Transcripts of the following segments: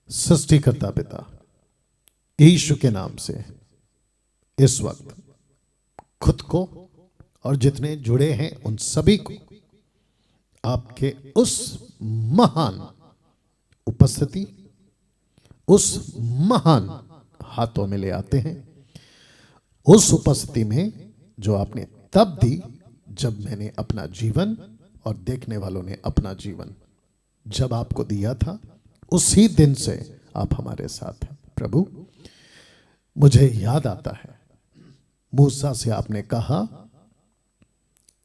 सृष्टिकर्ता पिता यीशु के नाम से इस वक्त खुद को और जितने जुड़े हैं उन सभी को आपके उस महान उपस्थिति, उस महान हाथों में ले आते हैं। उस उपस्थिति में जो आपने तब दी जब मैंने अपना जीवन और देखने वालों ने अपना जीवन जब आपको दिया था, उसी दिन से आप हमारे साथ हैं। प्रभु, मुझे याद आता है मूसा से आपने कहा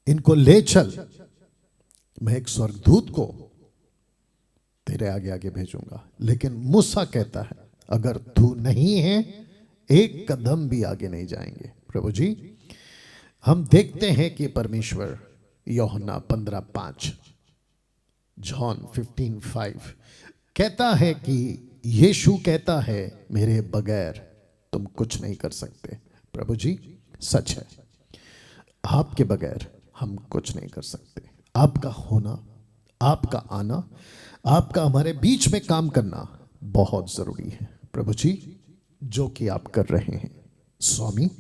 इनको ले चल, मैं एक स्वर्गदूत को तेरे आगे आगे भेजूंगा। लेकिन मूसा कहता है अगर तू नहीं है एक कदम भी आगे नहीं जाएंगे। प्रभु जी, हम देखते हैं कि परमेश्वर यूहन्ना 15:5 जॉन 15:5 कहता है कि यीशु कहता है मेरे बगैर तुम कुछ नहीं कर सकते। प्रभु जी, सच है, आपके बगैर हम कुछ नहीं कर सकते। आपका होना, आपका आना, आपका हमारे बीच में काम करना बहुत जरूरी है। प्रभु जी, जो कि आप कर रहे हैं, स्वामी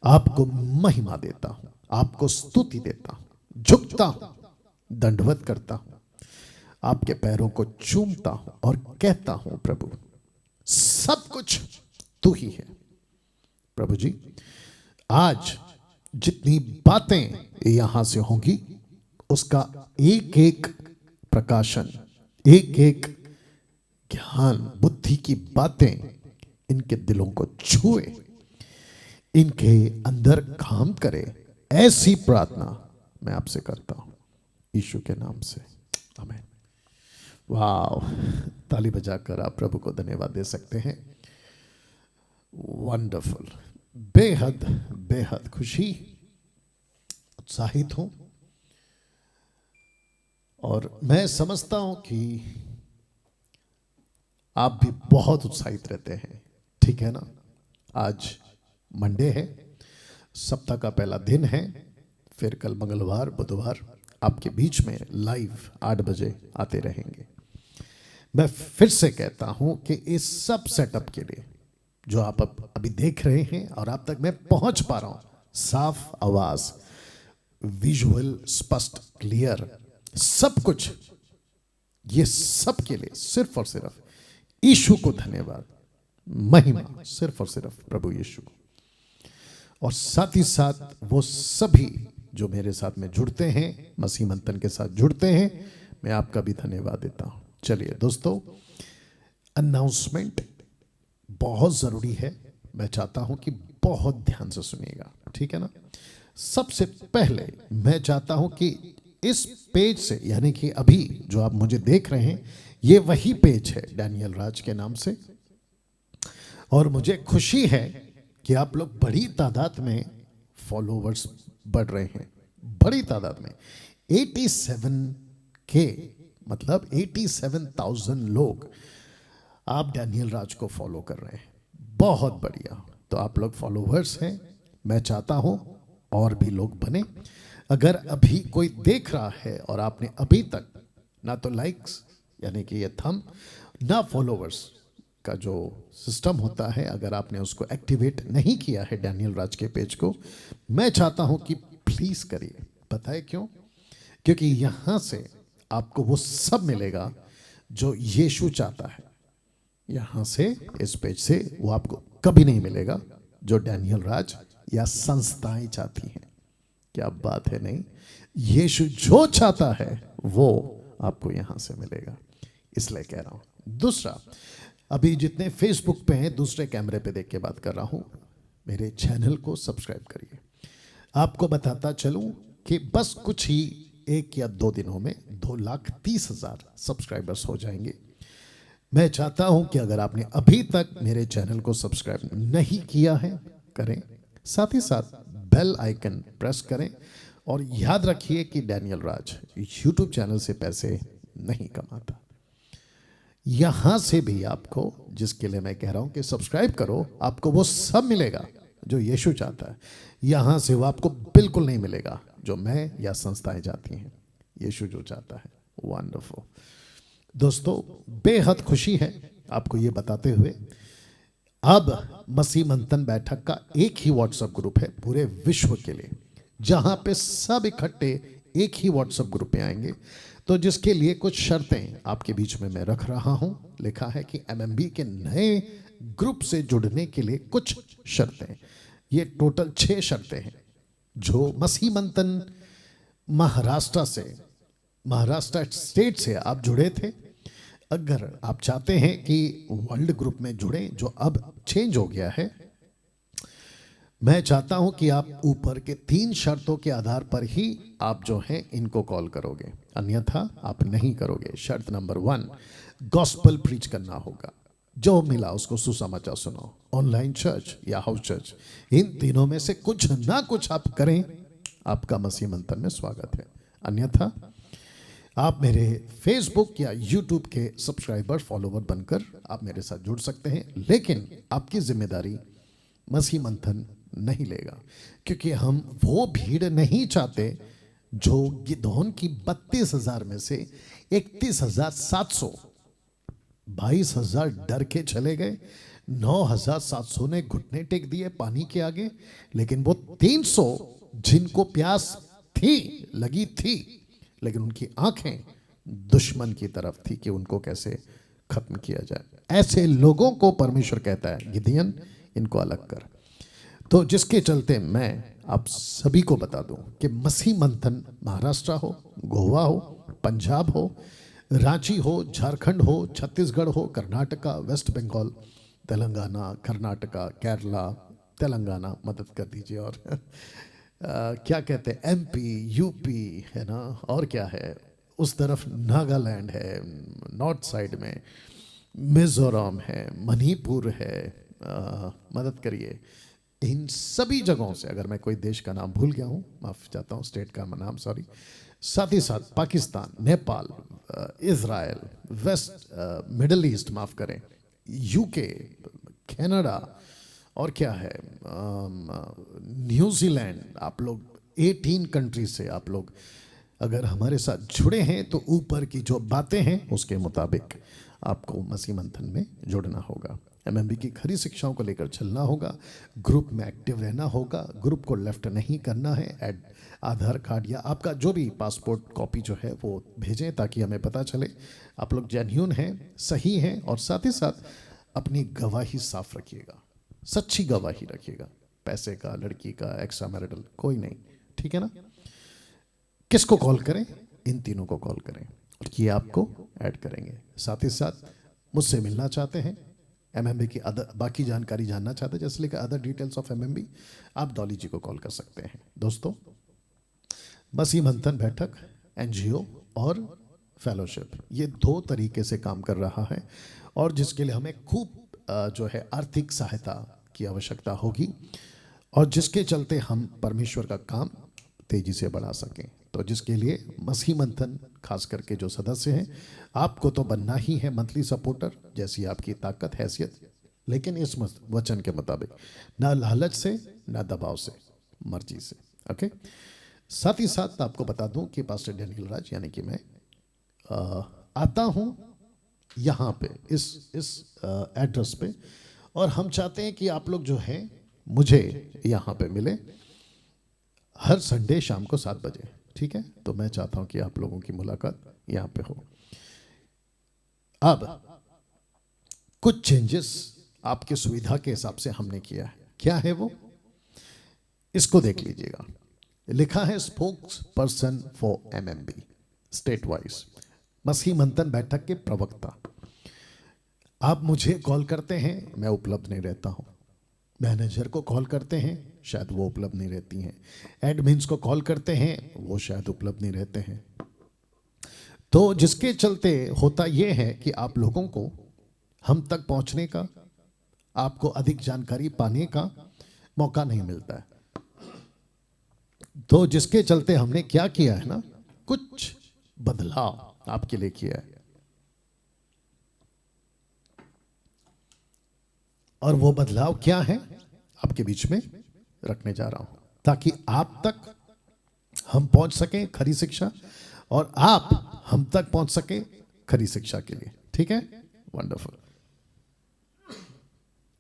आपको महिमा देता हूं, आपको स्तुति देता हूं, झुकता हूं, दंडवत करता हूं, आपके पैरों को चूमता हूं और कहता हूं प्रभु सब कुछ तू ही है। प्रभु जी, आज जितनी बातें यहां से होंगी उसका एक एक प्रकाशन, एक एक ज्ञान, बुद्धि की बातें इनके दिलों को छुए, इनके अंदर काम करे, ऐसी प्रार्थना मैं आपसे करता हूं यीशु के नाम से, आमीन। वाह, ताली बजाकर आप प्रभु को धन्यवाद दे सकते हैं। वंडरफुल, बेहद बेहद खुशी, उत्साहित हूं और मैं समझता हूं कि आप भी बहुत उत्साहित रहते हैं, ठीक है ना। आज मंडे है, सप्ताह का पहला दिन है, फिर कल मंगलवार बुधवार आपके बीच में लाइव 8 बजे आते रहेंगे। मैं फिर से कहता हूं कि इस सब सेटअप के लिए जो आप अभी देख रहे हैं और आप तक मैं पहुंच पा रहा हूं, साफ आवाज, विजुअल स्पष्ट क्लियर, सब कुछ, ये सब के लिए सिर्फ और सिर्फ यीशु को धन्यवाद, महिमा सिर्फ और सिर्फ प्रभु यीशु को। और साथ ही साथ वो सभी जो मेरे साथ में जुड़ते हैं, मसीह मंथन के साथ जुड़ते हैं, मैं आपका भी धन्यवाद देता हूं। चलिए दोस्तों, अनाउंसमेंट बहुत जरूरी है, मैं चाहता हूं कि बहुत ध्यान से सुनिएगा, ठीक है ना। सबसे पहले मैं चाहता हूं कि इस पेज से, यानी कि अभी जो आप मुझे देख रहे हैं, ये वही पेज है डैनियल राज के नाम से, और मुझे खुशी है कि आप लोग बड़ी तादाद में फॉलोवर्स बढ़ रहे हैं, बड़ी तादाद में 87K, मतलब 87,000 लोग आप डैनियल राज को फॉलो कर रहे हैं, बहुत बढ़िया। तो आप लोग फॉलोवर्स हैं, मैं चाहता हूं और भी लोग बने। अगर अभी कोई देख रहा है और आपने अभी तक ना तो लाइक्स यानी कि ये थंब, ना फॉलोवर्स का जो सिस्टम होता है, अगर आपने उसको एक्टिवेट नहीं किया है डैनियल राज के पेज को, मैं चाहता हूं कि प्लीज करिए। पता है क्यों? क्योंकि यहां से आपको वो सब मिलेगा जो यीशु चाहता है। यहां से, इस पेज से वो आपको कभी नहीं मिलेगा जो डैनियल राज या संस्थाएं चाहती हैं। क्या बात है, नहीं, यीशु जो चाहता है वो आपको यहां से मिलेगा, इसलिए कह रहा हूं। दूसरा, अभी जितने फेसबुक पे हैं, दूसरे कैमरे पे देख के बात कर रहा हूं, मेरे चैनल को सब्सक्राइब करिए। आपको बताता चलूं कि बस कुछ ही 1 या 2 दिनों में 2,30,000 सब्सक्राइबर्स हो जाएंगे। मैं चाहता हूं कि अगर आपने अभी तक मेरे चैनल को सब्सक्राइब नहीं किया है, करें, साथ ही साथ बेल आइकन प्रेस करें। और याद रखिए कि डैनियल राज यूट्यूब चैनल से पैसे नहीं कमाता। यहां से भी आपको, जिसके लिए मैं कह रहा हूं कि सब्सक्राइब करो, आपको वो सब मिलेगा जो यीशु चाहता है। यहां से वो आपको बिल्कुल नहीं मिलेगा जो मैं या संस्थाएं चाहती हैं। यीशु जो चाहता है, वंडरफुल। दोस्तों, बेहद खुशी है आपको ये बताते हुए, अब मसीह मंथन बैठक का एक ही व्हाट्सएप ग्रुप है पूरे विश्व के लिए, जहां पे सब इकट्ठे एक ही व्हाट्सएप ग्रुप में आएंगे। तो जिसके लिए कुछ शर्तें आपके बीच में मैं रख रहा हूं। लिखा है कि एमएमबी के नए ग्रुप से जुड़ने के लिए कुछ शर्तें, ये टोटल 6 शर्तें हैं जो मसीह मंथन महाराष्ट्र स्टेट से आप जुड़े थे। अगर आप चाहते हैं कि वर्ल्ड ग्रुप में जुड़े, जो अब चेंज हो गया है, मैं चाहता हूं कि आप ऊपर के 3 शर्तों के आधार पर ही आप जो हैं इनको कॉल करोगे, अन्यथा आप नहीं करोगे। शर्त नंबर 1, गॉस्पल प्रीच करना होगा। जो मिला उसको सुसमाचार सुनाओ, ऑनलाइन चर्च या हाउस चर्च, इन तीनों में से कुछ ना कुछ आप करें, आपका मसीह मंथन में स्वागत है। अन्यथा आप मेरे फेसबुक या यूट्यूब के सब्सक्राइबर फॉलोवर बनकर आप मेरे साथ जुड़ सकते हैं, लेकिन आपकी जिम्मेदारी मसीह मंथन नहीं लेगा, क्योंकि हम वो भीड़ नहीं चाहते जो गिदोन की 32,000 में से 31,700, 22,000 डर के चले गए, 9,700 ने घुटने टेक दिए पानी के आगे, लेकिन वो 300 जिनको प्यास थी, लगी थी, लेकिन उनकी आंखें दुश्मन की तरफ थी कि उनको कैसे खत्म किया जाए, ऐसे लोगों को परमेश्वर कहता है गिदियन इनको अलग कर। तो जिसके चलते मैं आप सभी को बता दूं कि मसीह मंथन महाराष्ट्र हो, गोवा हो, पंजाब हो, रांची हो, झारखंड हो, छत्तीसगढ़ हो, कर्नाटका, वेस्ट बंगाल, तेलंगाना, कर्नाटका, केरला, तेलंगाना, मदद कर दीजिए, और क्या कहते हैं, एमपी, यूपी है ना, और क्या है उस तरफ, नागालैंड है, नॉर्थ साइड में मिजोरम है, मणिपुर है, मदद करिए, इन सभी जगहों से, अगर मैं कोई देश का नाम भूल गया हूँ माफ चाहता हूँ, स्टेट का नाम सॉरी, साथ ही साथ Pakistan, Nepal, Israel, west Middle East, माफ करें, यूके, कनाडा, और क्या है, न्यूजीलैंड, आप लोग 18 कंट्रीज से आप लोग अगर हमारे साथ जुड़े हैं, तो ऊपर की जो बातें हैं उसके मुताबिक आपको मसीह मंथन में जुड़ना होगा, एमएमबी की खरी शिक्षाओं को लेकर चलना होगा, ग्रुप में एक्टिव रहना होगा, ग्रुप को लेफ्ट नहीं करना है, आधार कार्ड या आपका जो भी पासपोर्ट कॉपी जो है वो भेजें, ताकि हमें पता चले आप लोग जेन्युइन हैं, सही हैं, और साथ ही साथ अपनी गवाही साफ रखिएगा, सच्ची गवाही रखिएगा, पैसे का, लड़की का, एक्स्ट्रा मैरिटल कोई नहीं, ठीक है ना। किसको कॉल करें? इन तीनों को कॉल करें, और ये आपको ऐड करेंगे। साथ ही साथ मुझसे मिलना चाहते हैं, एमएमबी की अदर बाकी जानकारी जानना चाहते हैं, जैसे लिखा अदर डिटेल्स ऑफ एमएमबी, आप डॉली जी को कॉल कर सकते हैं। दोस्तों, मसीह मंथन बैठक एनजीओ और फेलोशिप, ये 2 तरीके से काम कर रहा है, और जिसके लिए हमें खूब जो है आर्थिक सहायता की आवश्यकता होगी, और जिसके चलते हम परमेश्वर का काम तेजी से बढ़ा सकें। तो जिसके लिए मसीह मंथन खास करके जो सदस्य हैं, आपको तो बनना ही है मंथली सपोर्टर, जैसी आपकी ताकत हैसियत, लेकिन इस वचन के मुताबिक, ना लालच से, ना दबाव से, मर्जी से। ओके। साथ ही साथ आपको बता दूं कि पास्टर डैनियल राज यानी कि मैं आता हूं यहाँ पे इस एड्रेस पे, और हम चाहते हैं कि आप लोग जो हैं मुझे यहाँ पे मिले हर संडे शाम को 7 बजे, ठीक है। तो मैं चाहता हूं कि आप लोगों की मुलाकात यहाँ पे हो। अब कुछ चेंजेस आपके सुविधा के हिसाब से हमने किया है, क्या है वो, इसको देख लीजिएगा। लिखा है spokesperson for MMB state wise, मसीह मंथन बैठक के प्रवक्ता। आप मुझे कॉल करते हैं, मैं उपलब्ध नहीं रहता हूं, मैनेजर को कॉल करते हैं, शायद वो उपलब्ध नहीं रहती हैं, एडमिन्स को कॉल करते हैं, वो शायद उपलब्ध नहीं रहते हैं। तो जिसके चलते होता यह है कि आप लोगों को हम तक पहुंचने का, आपको अधिक जानकारी पाने का मौका नहीं मिलता है। तो जिसके चलते हमने क्या किया है ना, कुछ बदलाव आपके लिए किया है, और वो बदलाव क्या है आपके बीच में रखने जा रहा हूं, ताकि आप तक हम पहुंच सकें खरी शिक्षा, और आप हम तक पहुंच सके खरी शिक्षा के लिए, ठीक है। वंडरफुल।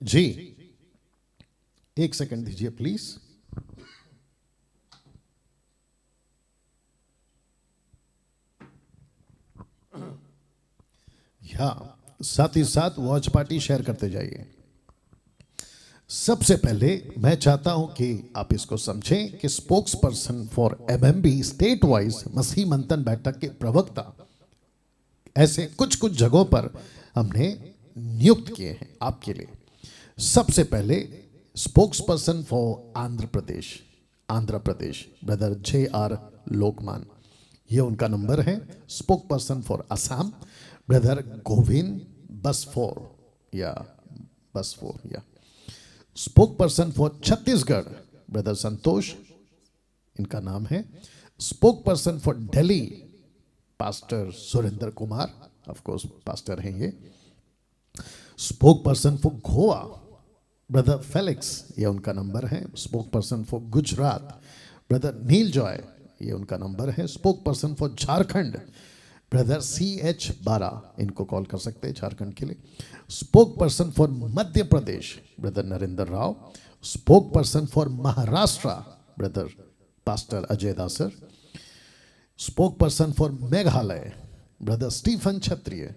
जी, एक सेकंड दीजिए प्लीज। हाँ, साथ ही साथ वॉच पार्टी शेयर करते जाइए। सबसे पहले मैं चाहता हूं कि आप इसको समझें कि spokesperson for MMB state wise मसीह मंथन बैठक के प्रवक्ता ऐसे कुछ कुछ जगहों पर हमने नियुक्त किए हैं आपके लिए। सबसे पहले spokesperson for Andhra Pradesh brother JR Lokman, ये उनका नंबर है। Spokesperson for Assam brother Govind बस फोर या spokesperson for Chhattisgarh brother Santosh, इनका नाम है। Spokesperson for Delhi pastor Surendra Kumar, of course pastor हैं ये। Spokesperson for Goa brother Felix, ये उनका नंबर है। Spokesperson for Gujarat brother Neil Joy, ये उनका नंबर है। Spokesperson for Jharkhand brother CH बारा, इनको कॉल कर सकते हैं झारखंड के लिए। Spokesperson for Madhya Pradesh brother Narendra Rao. Spokesperson for Maharashtra brother pastor Ajay Dasar. Spokesperson for Meghalaya brother Stephen Kshatriya.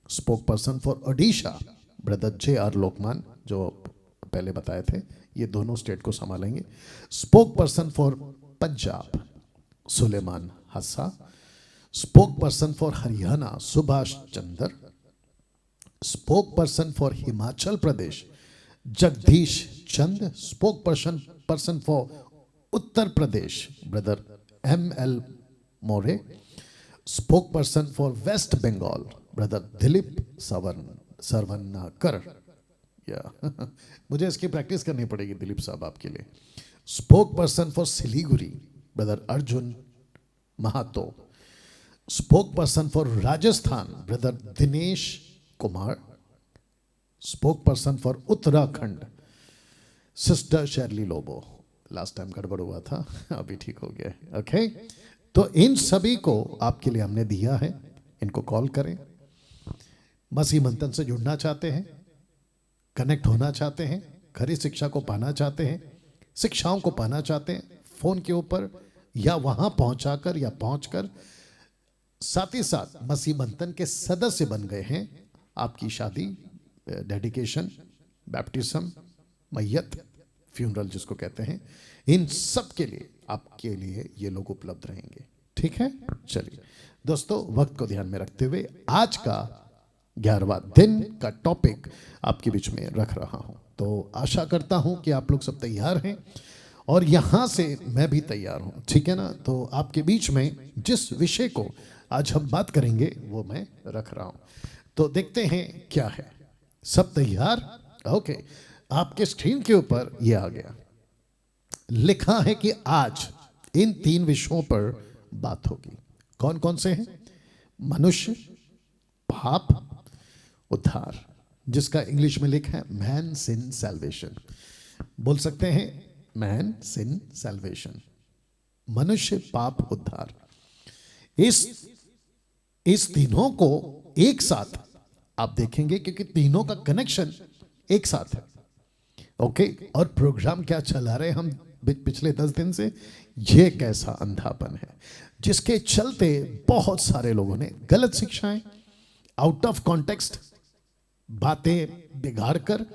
Spokesperson for Odisha brother JR Lokman, जो पहले बताए थे, ये दोनों स्टेट को संभालेंगे। Spokesperson for Punjab Suleman Hassa. Spokesperson for Haryana Subhash Chandra. Spokesperson for Himachal Pradesh Jagdish Chand. Spokesperson for Uttar Pradesh brother ML more. Spoke person for West Bengal brother Dilip Sarvanakar, या मुझे इसकी प्रैक्टिस करनी पड़ेगी दिलीप साहब आपके लिए। Spokesperson for Siliguri brother Arjun Mahato. Spokesperson for Rajasthan brother Dinesh Kumar. Spokesperson for Uttarakhand sister Shirley Lobo, last time गड़बड़ हुआ था, अभी ठीक हो गया। ओके, तो इन सभी को आपके लिए हमने दिया है, इनको कॉल करें। मसीह मंथन से जुड़ना चाहते हैं, कनेक्ट होना चाहते हैं, खरी शिक्षा को पाना चाहते हैं, शिक्षाओं को पाना चाहते हैं, फोन के ऊपर या वहां पहुंचाकर या पहुंचकर, साथ ही साथ मसीह मंथन के सदस्य बन गए हैं। आपकी शादी, डेडिकेशन, बैप्टिज्म, मैयत, फ्यूनरल जिसको कहते हैं, इन सब के लिए आपके लिए ये लोग उपलब्ध रहेंगे। ठीक है, चलिए दोस्तों, वक्त को ध्यान में रखते हुए आज का 11वां दिन का टॉपिक आपके बीच में रख रहा हूं। तो आशा करता हूं कि आप लोग सब तैयार हैं और यहां से मैं भी तैयार हूं, ठीक है ना। तो आपके बीच में जिस विषय को आज हम बात करेंगे वो मैं रख रहा हूं, तो देखते हैं क्या है। सब तैयार? ओके, आपके स्क्रीन के ऊपर ये आ गया, लिखा है कि आज इन 3 विषयों पर बात होगी। कौन कौन से हैं? मनुष्य, पाप, उद्धार, जिसका इंग्लिश में लिखा है मैन सिन सैल्वेशन। बोल सकते हैं मैन सिन सैल्वेशन, मनुष्य, पाप, उद्धार। इस तीनों को एक साथ आप देखेंगे क्योंकि तीनों का कनेक्शन एक साथ है। ओके, और प्रोग्राम क्या चला रहे हम पिछले 10 दिन से, ये कैसा अंधापन है जिसके चलते बहुत सारे लोगों ने गलत शिक्षाएं, आउट ऑफ कॉन्टेक्स्ट बातें बिगाड़ कर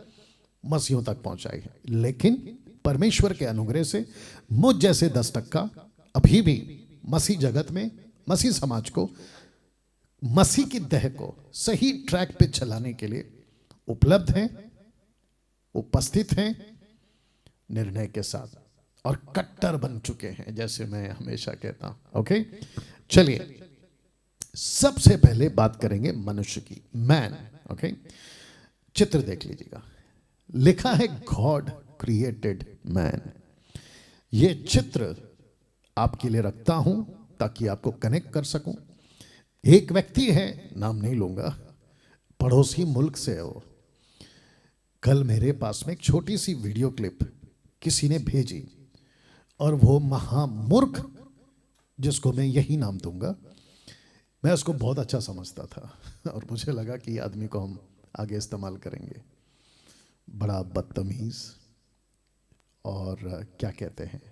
मसीहों तक पहुंचाई है। लेकिन परमेश्वर के अनुग्रह से मुझ जैसे 10% अभी भी मसीह जगत में, मसीह समाज को, मसीह की देह को सही ट्रैक पे चलाने के लिए उपलब्ध हैं, उपस्थित हैं, निर्णय के साथ, और कट्टर बन चुके हैं, जैसे मैं हमेशा कहता हूं। ओके, चलिए सबसे पहले बात करेंगे मनुष्य की, मैन। ओके, चित्र देख लीजिएगा, लिखा है गॉड क्रिएटेड मैन। ये चित्र आपके लिए रखता हूं ताकि आपको कनेक्ट कर सकूं। एक व्यक्ति है, नाम नहीं लूंगा, पड़ोसी मुल्क से है वो। कल मेरे पास में एक छोटी सी वीडियो क्लिप किसी ने भेजी, और वो महामूर्ख, जिसको मैं यही नाम दूंगा, मैं उसको बहुत अच्छा समझता था और मुझे लगा कि आदमी को हम आगे इस्तेमाल करेंगे। बड़ा बदतमीज और क्या कहते हैं,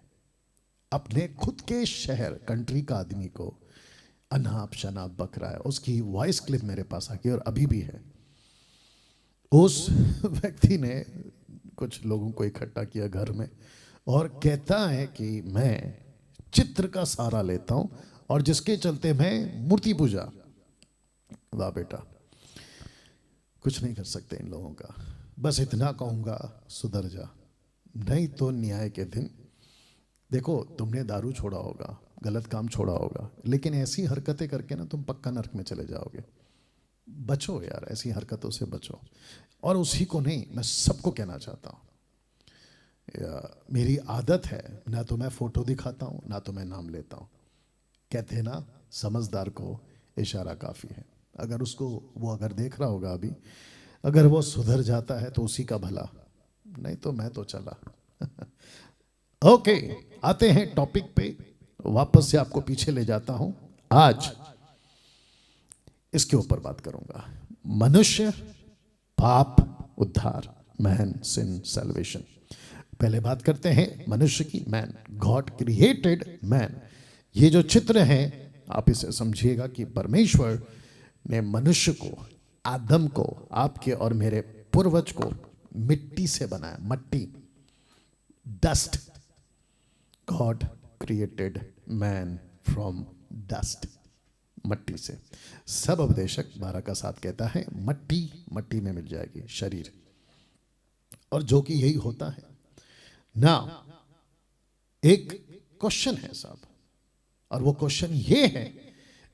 अपने खुद के शहर कंट्री का आदमी को अनाप शनाप बक रहा है। उसकी वॉइस क्लिप मेरे पास आ गई और अभी भी है। उस व्यक्ति ने कुछ लोगों को इकट्ठा किया घर में और कहता है कि मैं चित्र का सहारा लेता हूं और जिसके चलते मैं मूर्ति पूजा। वाह बेटा, कुछ नहीं कर सकते इन लोगों का। बस इतना कहूंगा, सुधर जा, नहीं तो न्याय के दिन। देखो, तुमने दारू छोड़ा होगा, गलत काम छोड़ा होगा, लेकिन ऐसी हरकतें करके ना तुम पक्का नरक में चले जाओगे। बचो यार, ऐसी हरकतों से बचो। और उसी को नहीं, मैं सबको कहना चाहता हूँ, मेरी आदत है ना तो मैं फोटो दिखाता हूँ ना तो मैं नाम लेता हूँ। कहते हैं ना, समझदार को इशारा काफ़ी है। अगर उसको, वो अगर देख रहा होगा अभी, अगर वो सुधर जाता है तो उसी का भला, नहीं तो मैं तो चला। ओके, आते हैं टॉपिक पे। वापस से आपको पीछे ले जाता हूं। आज इसके ऊपर बात करूंगा, मनुष्य, पाप, उद्धार, मैन, सिन, सैल्वेशन। पहले बात करते हैं मनुष्य की, मैन। God created man. ये जो चित्र है आप इसे समझिएगा कि परमेश्वर ने मनुष्य को, आदम को, आपके और मेरे पूर्वज को मिट्टी से बनाया। मट्टी, dust. God created man from dust, मट्टी से। सब उपदेशक 12 का 7 कहता है मट्टी मट्टी में मिल जाएगी शरीर, और जो कि यही होता है ना। एक क्वेश्चन है साहब, और वो क्वेश्चन ये है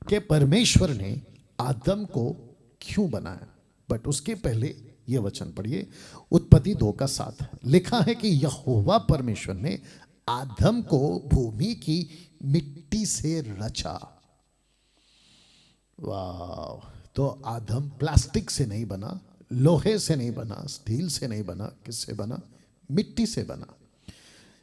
कि परमेश्वर ने आदम को क्यों बनाया। बट उसके पहले ये वचन पढ़िए, उत्पत्ति 2 का 7। लिखा है कि यहोवा परमेश्वर ने आदम को भूमि की मिट्टी से रचा। वाह! तो आदम प्लास्टिक से नहीं बना, लोहे से नहीं बना, स्टील से नहीं बना, किससे बना? मिट्टी से बना।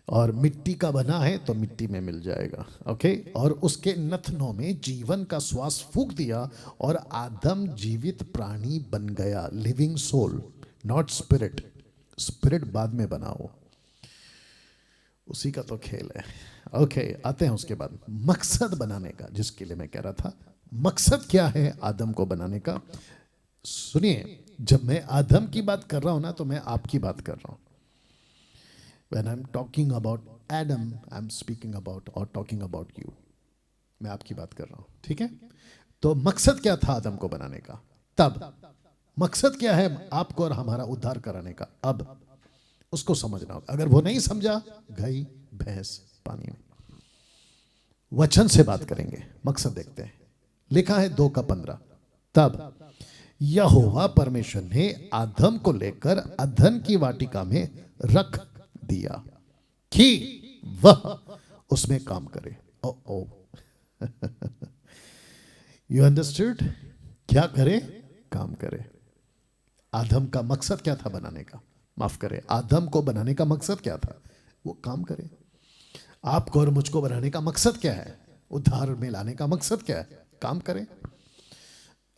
और मिट्टी का बना है तो मिट्टी में मिल जाएगा। ओके, और उसके नथनों में जीवन का श्वास फूंक दिया और आदम जीवित प्राणी बन गया। Living soul, not spirit. Spirit बाद में बनाओ, उसी का तो खेल है। ओके, आते हैं उसके बाद मकसद बनाने का, जिसके लिए मैं कह रहा था। मकसद क्या है आदम को बनाने का? सुनिए, जब मैं आदम की बात कर रहा हूं ना तो मैं आपकी बात कर रहा हूं। When I'm talking about Adam, I'm speaking about or talking about you. मैं आपकी बात कर रहा हूं, ठीक है? तो मकसद क्या था आदम को बनाने का? तब मकसद क्या है आपको और हमारा उद्धार कराने का? अब उसको समझना होगा। अगर वो नहीं समझा, गई भैंस पानी में। वचन से बात करेंगे, मकसद देखते हैं। लिखा है 2 का 15। तब यहोवा परमेश्वर ने आदम को लेकर अदन की वाटिका में रख दिया कि वह उसमें काम करे। ओ यू अंडरस्टूड? क्या करे? काम करे। आदम का मकसद क्या था बनाने का? माफ करे, आदम को बनाने का मकसद क्या था? वो काम करे। आपको और मुझको बनाने का मकसद क्या है? उद्धार में लाने का मकसद क्या है? काम करे।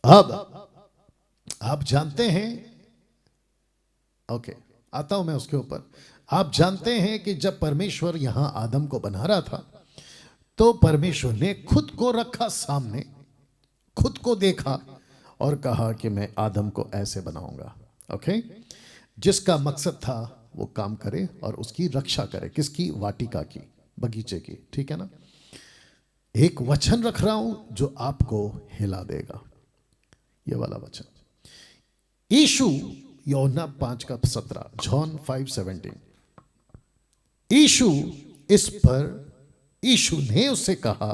अब आप जानते हैं, ओके, आता हूं मैं उसके ऊपर। आप जानते हैं कि जब परमेश्वर यहां आदम को बना रहा था तो परमेश्वर ने खुद को रखा सामने, खुद को देखा और कहा कि मैं आदम को ऐसे बनाऊंगा। ओके, जिसका मकसद था वो काम करे और उसकी रक्षा करे। किसकी? वाटिका की, बगीचे की, ठीक है ना? एक वचन रख रहा हूं जो आपको हिला देगा, ये वाला वचन। यीशु, यूहन्ना 5 का 17, जॉन 5:17। यीशु इस पर, यीशु ने उससे कहा,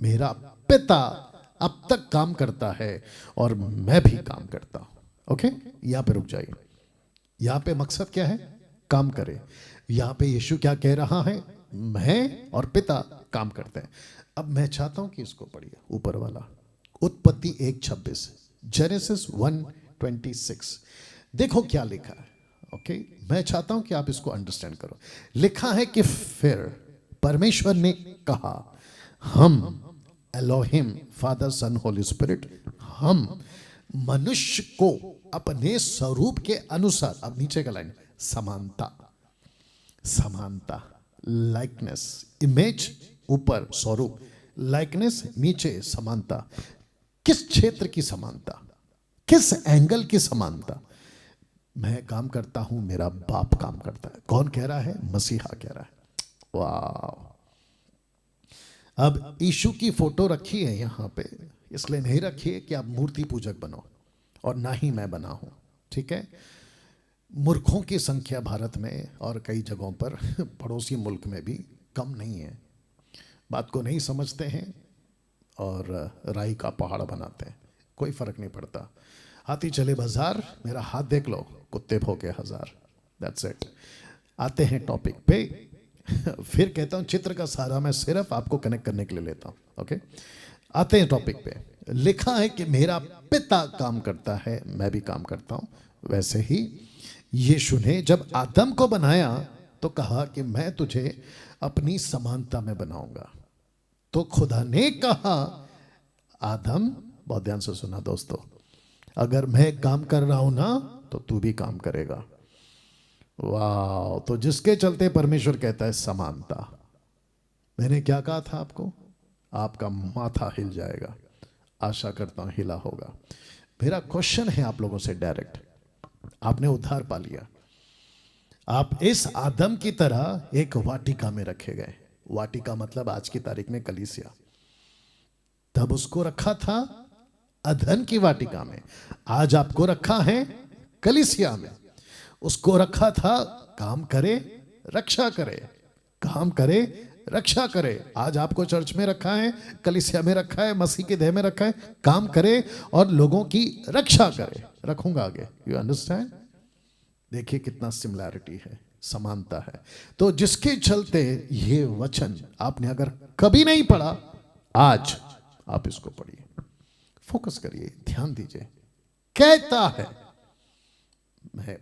मेरा पिता अब तक काम करता है और मैं भी काम करता हूं। ओके, यहां पे रुक जाइए। यहां पे मकसद क्या है? काम करे। यहां पे यीशु क्या कह रहा है? मैं और पिता काम करते हैं। अब मैं चाहता हूं कि इसको पढ़िए, ऊपर वाला, उत्पत्ति 1:26, जेनेसिस 1:26। देखो क्या लिखा है। ओके, मैं चाहता हूं कि आप इसको अंडरस्टैंड करो। लिखा है कि फिर परमेश्वर ने कहा, हम एलोहिम, फादर सन होली स्पिरिट, हम मनुष्य को अपने स्वरूप के अनुसार, अब नीचे का लाइन, समानता, समानता, लाइकनेस, इमेज ऊपर स्वरूप, लाइकनेस नीचे समानता। किस क्षेत्र की समानता, किस एंगल की समानता? मैं काम करता हूं, मेरा बाप काम करता है। कौन कह रहा है? मसीहा कह रहा है। वाह। अब यीशु की फोटो रखी है यहां पे, इसलिए नहीं रखी है कि आप मूर्ति पूजक बनो, और ना ही मैं बना हूं, ठीक है। मूर्खों की संख्या भारत में और कई जगहों पर पड़ोसी मुल्क में भी कम नहीं है। बात को नहीं समझते हैं और राई का पहाड़ बनाते हैं, कोई फर्क नहीं पड़ता। हाथी चले बाजार, मेरा हाथ देख लो, कुत्ते भौंके हजार। That's it. आते हैं टॉपिक पे। फिर कहता हूं चित्र का सहारा मैं सिर्फ आपको कनेक्ट करने के लिए लेता हूं, ओके। आते हैं टॉपिक पे। लिखा है कि मेरा पिता काम करता है, मैं भी काम करता हूं। वैसे ही यीशु ने जब आदम को बनाया तो कहा कि मैं तुझे अपनी समानता में बनाऊंगा। तो खुदा ने कहा, आदम, बहुत ध्यान से सुना दोस्तों, अगर मैं काम कर रहा हूं ना तो तू भी काम करेगा। वाह। तो जिसके चलते परमेश्वर कहता है समानता। मैंने क्या कहा था आपको? आपका माथा हिल जाएगा। आशा करता हूं हिला होगा। मेरा क्वेश्चन है आप लोगों से डायरेक्ट। आपने उद्धार पा लिया, आप इस आदम की तरह एक वाटिका में रखे गए। वाटिका मतलब आज की तारीख में कलीसिया। तब उसको रखा था अधन की वाटिका में, आज आपको रखा है कलीसिया में। उसको रखा था काम करे रक्षा करे, काम करे रक्षा करे। आज आपको चर्च में रखा है, कलीसिया में रखा है, मसीह के देह में रखा है, काम करे और लोगों की रक्षा करे। रखूंगा आगे। You understand? देखिए कितना सिमिलैरिटी है, समानता है। तो जिसके चलते ये वचन आपने अगर कभी नहीं पढ़ा, आज आप इसको पढ़िए, फोकस करिए, ध्यान दीजिए। कहता है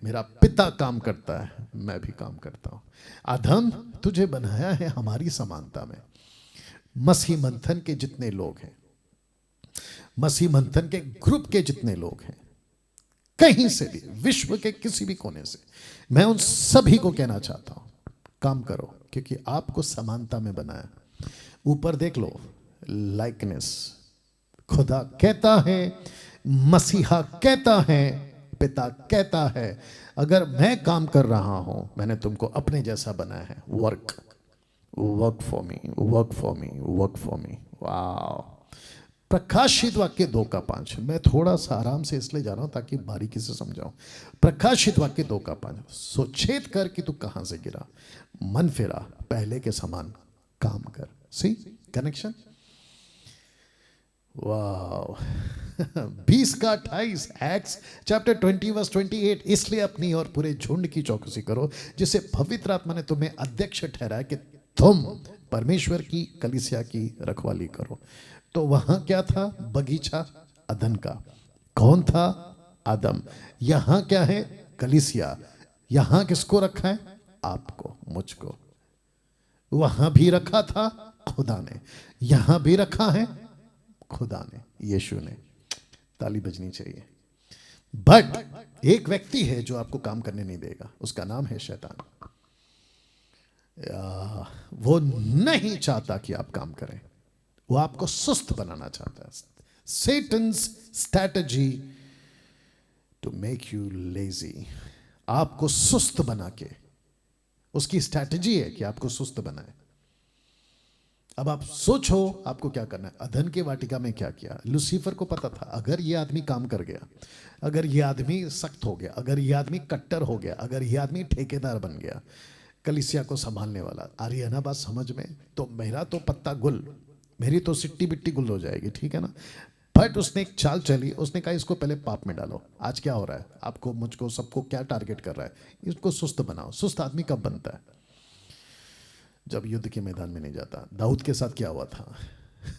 मेरा पिता काम करता है, मैं भी काम करता हूं। आदम, तुझे बनाया है हमारी समानता में। मसीह मंथन के जितने लोग हैं, मसीह मंथन के ग्रुप के जितने लोग हैं, कहीं से भी, विश्व के किसी भी कोने से, मैं उन सभी को कहना चाहता हूं, काम करो, क्योंकि आपको समानता में बनाया। ऊपर देख लो, लाइकनेस। खुदा कहता है, मसीहा कहता है, पिता कहता है, अगर मैं काम कर रहा हूं, मैंने तुमको अपने जैसा बनाया है। Work, work for me, work for me, work for me. वाह। प्रकाशित वाक्य 2:5। मैं थोड़ा सा आराम से इसलिए जा रहा हूं ताकि बारीकी से समझाऊं। प्रकाशित वाक्य 2:5। सोचेत कर कि तू कहां से गिरा, मन फिरा, पहले के समान काम कर। सी कनेक्शन? वाह। 20:28 एक्ट्स चैप्टर 20:28। इसलिए अपनी और पूरे झुंड की चौकसी करो, जिसे पवित्र आत्मा ने तुम्हें अध्यक्ष ठहराया कि तुम परमेश्वर की कलीसिया की रखवाली करो। तो वहां क्या था? बगीचा अदन का। कौन था? आदम। यहां क्या है? कलीसिया। यहां किसको रखा है? आपको, मुझको। वहां भी रखा था खुदा ने, यहां भी रखा है खुदा ने, यीशु ने। ताली बजनी चाहिए। बट एक व्यक्ति है जो आपको काम करने नहीं देगा, उसका नाम है शैतान। वो नहीं चाहता कि आप काम करें, वो आपको सुस्त बनाना चाहता है। Satan's strategy to make you lazy। आपको सुस्त बना के, उसकी स्ट्रैटेजी है कि आपको सुस्त बनाए। अब आप सोचो आपको क्या करना है। अदन के वाटिका में क्या किया? लूसीफर को पता था अगर ये आदमी काम कर गया, अगर ये आदमी सख्त हो गया, अगर ये आदमी कट्टर हो गया, अगर ये आदमी ठेकेदार बन गया, कलीसिया को संभालने वाला, आ रही है ना बात समझ में? तो मेरा तो पत्ता गुल, मेरी तो सिट्टी बिट्टी गुल हो जाएगी, ठीक है ना। बट उसने एक चाल चली, उसने कहा इसको पहले पाप में डालो। आज क्या हो रहा है? आपको, मुझको, सबको क्या टारगेट कर रहा है? इसको सुस्त बनाओ। सुस्त आदमी कब बनता है? जब युद्ध के मैदान में नहीं जाता। दाऊद के साथ क्या हुआ था?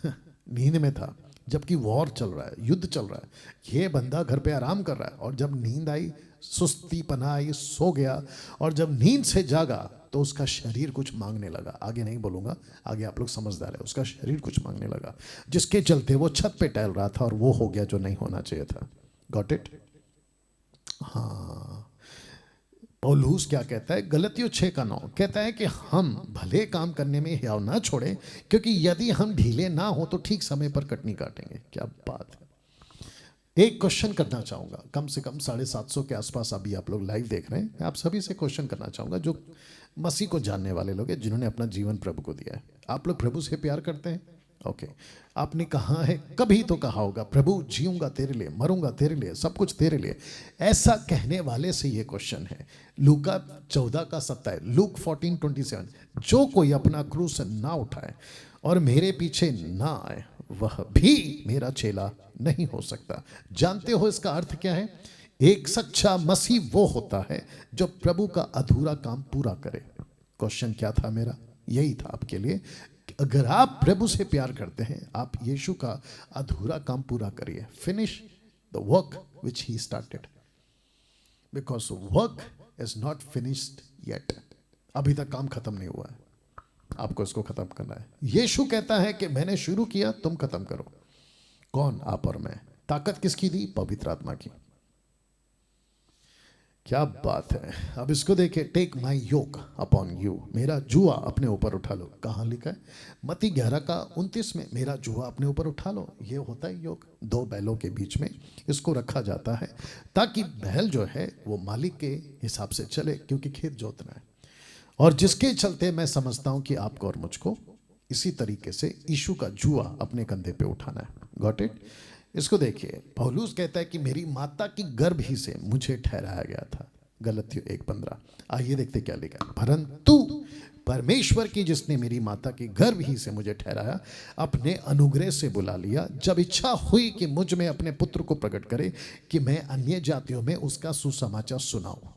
नींद में था, जबकि वॉर चल रहा है, युद्ध चल रहा है। ये बंदा घर पे आराम कर रहा है, और जब नींद आई, सुस्ती पना आई, सो गया, और जब नींद से जागा तो उसका शरीर कुछ मांगने लगा। आगे नहीं बोलूंगा, आगे आप लोग समझदार है। उसका शरीर कुछ मांगने लगा, जिसके चलते वो छत पे टहल रहा था और वो हो गया जो नहीं होना चाहिए था। Got it? हाँ, पौलुस क्या कहता है? गलतियों 6:9 कहता है कि हम भले काम करने में हियाव ना छोड़ें, क्योंकि यदि हम ढीले ना हो तो ठीक समय पर कटनी काटेंगे। क्या बात है। एक क्वेश्चन करना चाहूंगा, कम से कम 750 के आसपास अभी आप लोग लाइव देख रहे हैं। मैं आप सभी से क्वेश्चन करना चाहूंगा जो मसीह को जानने वाले लोग हैं, जिन्होंने अपना जीवन प्रभु को दिया है। आप लोग प्रभु से प्यार करते हैं? ओके। आपने कहा है, कभी तो कहा होगा, प्रभु जीऊंगा तेरे लिए, मरूंगा तेरे लिए, सब कुछ तेरे लिए। ऐसा कहने वाले से ये क्वेश्चन है, लूका 14:27, लूक 14:27, जो कोई अपना क्रूस ना उठाए और मेरे पीछे ना आए वह भी मेरा चेला नहीं हो सकता। जानते हो इसका अर्थ क्या है? एक सच्चा मसीह वो होता है जो प्रभु का अधूरा काम पूरा करे। क्वेश्चन क्या था मेरा? यही था आपके लिए, अगर आप प्रभु से प्यार करते हैं, आप यीशु का अधूरा काम पूरा करिए। Finish the work which he started, because work is not finished yet. अभी तक काम खत्म नहीं हुआ है, आपको इसको खत्म करना है। यीशु कहता है कि मैंने शुरू किया, तुम खत्म करो। कौन? आप और मैं। ताकत किसकी दी? पवित्र आत्मा की। क्या बात है। अब इसको देखिए, take my yoke upon you, मेरा जुआ अपने ऊपर उठा लो। कहाँ लिखा है? मत्ती 11:29 में, मेरा जुआ अपने ऊपर उठा लो। ये होता है योग। दो बैलों के बीच में इसको रखा जाता है ताकि बैल जो है वो मालिक के हिसाब से चले, क्योंकि खेत जोतना है। और जिसके चलते मैं समझता हूं कि आपको और मुझको इसी तरीके से यीशु का जुआ अपने कंधे पे उठाना है। Got it? इसको देखिए, पौलुस कहता है कि मेरी माता की गर्भ ही से मुझे ठहराया गया था। गलतियों 1:15। आइए देखते क्या लिखा है। परंतु परमेश्वर की जिसने मेरी माता की गर्भ ही से मुझे ठहराया, अपने अनुग्रह से बुला लिया, जब इच्छा हुई कि मुझ में अपने पुत्र को प्रकट करे कि मैं अन्य जातियों में उसका सुसमाचार सुनाऊं।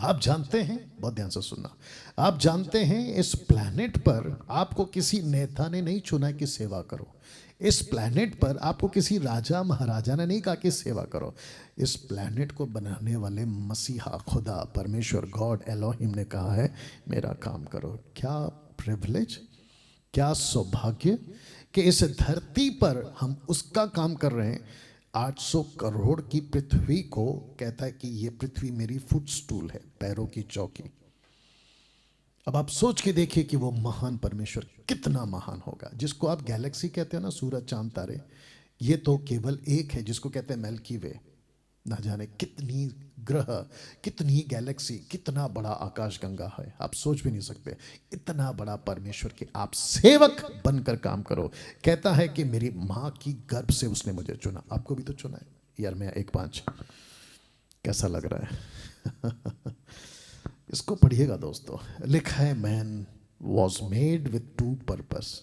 आप जानते हैं, बहुत ध्यान से सुनना, आप जानते हैं इस प्लैनेट पर आपको किसी नेता ने नहीं चुना कि सेवा करो। इस प्लैनेट पर आपको किसी राजा महाराजा ने नहीं कहा कि सेवा करो। इस प्लैनेट को बनाने वाले मसीहा, खुदा, परमेश्वर, गॉड एलोहिम ने कहा है मेरा काम करो। क्या प्रिविलेज, क्या सौभाग्य कि इस धरती पर हम उसका काम कर रहे हैं। 800 करोड़ की पृथ्वी को कहता है कि ये पृथ्वी मेरी फुटस्टूल है, पैरों की चौकी। अब आप सोच के देखिए कि वो महान परमेश्वर कितना महान होगा। जिसको आप गैलेक्सी कहते हो ना, सूरज चांद तारे, ये तो केवल एक है जिसको कहते हैं मिल्की वे। ना जाने कितनी ग्रह, कितनी गैलेक्सी, कितना बड़ा आकाश गंगा है, आप सोच भी नहीं सकते। इतना बड़ा परमेश्वर के आप सेवक बनकर काम करो। कहता है कि मेरी माँ की गर्भ से उसने मुझे चुना। आपको भी तो चुना है। यार मैं 1:5 कैसा लग रहा है? इसको पढ़िएगा दोस्तों। लिखा है man was made with 2 purpose.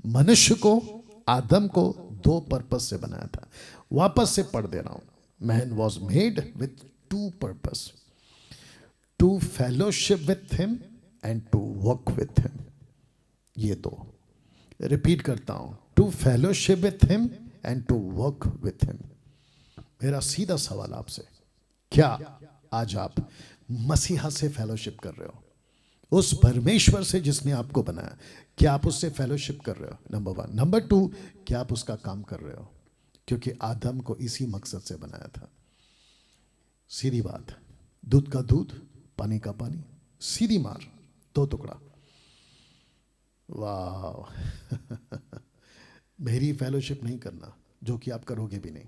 मनुष्य को, आदम को 2 पर्पस से बनाया था। वापस से पढ़ दे रहा हूं। Man was made with 2 purpose, to fellowship with him and to work with him. ये 2 रिपीट करता हूं, to fellowship with him and to work with him. मेरा सीधा सवाल आपसे, क्या आज आप मसीहा से फेलोशिप कर रहे हो? उस परमेश्वर से जिसने आपको बनाया, क्या आप उससे फेलोशिप कर रहे हो? नंबर 1। नंबर 2, क्या आप उसका काम कर रहे हो? क्योंकि आदम को इसी मकसद से बनाया था। सीधी बात, दूध का दूध, पानी का पानी, सीधी मार, 2 टुकड़ा। वाह। मेरी फेलोशिप नहीं करना, जो कि आप करोगे भी नहीं।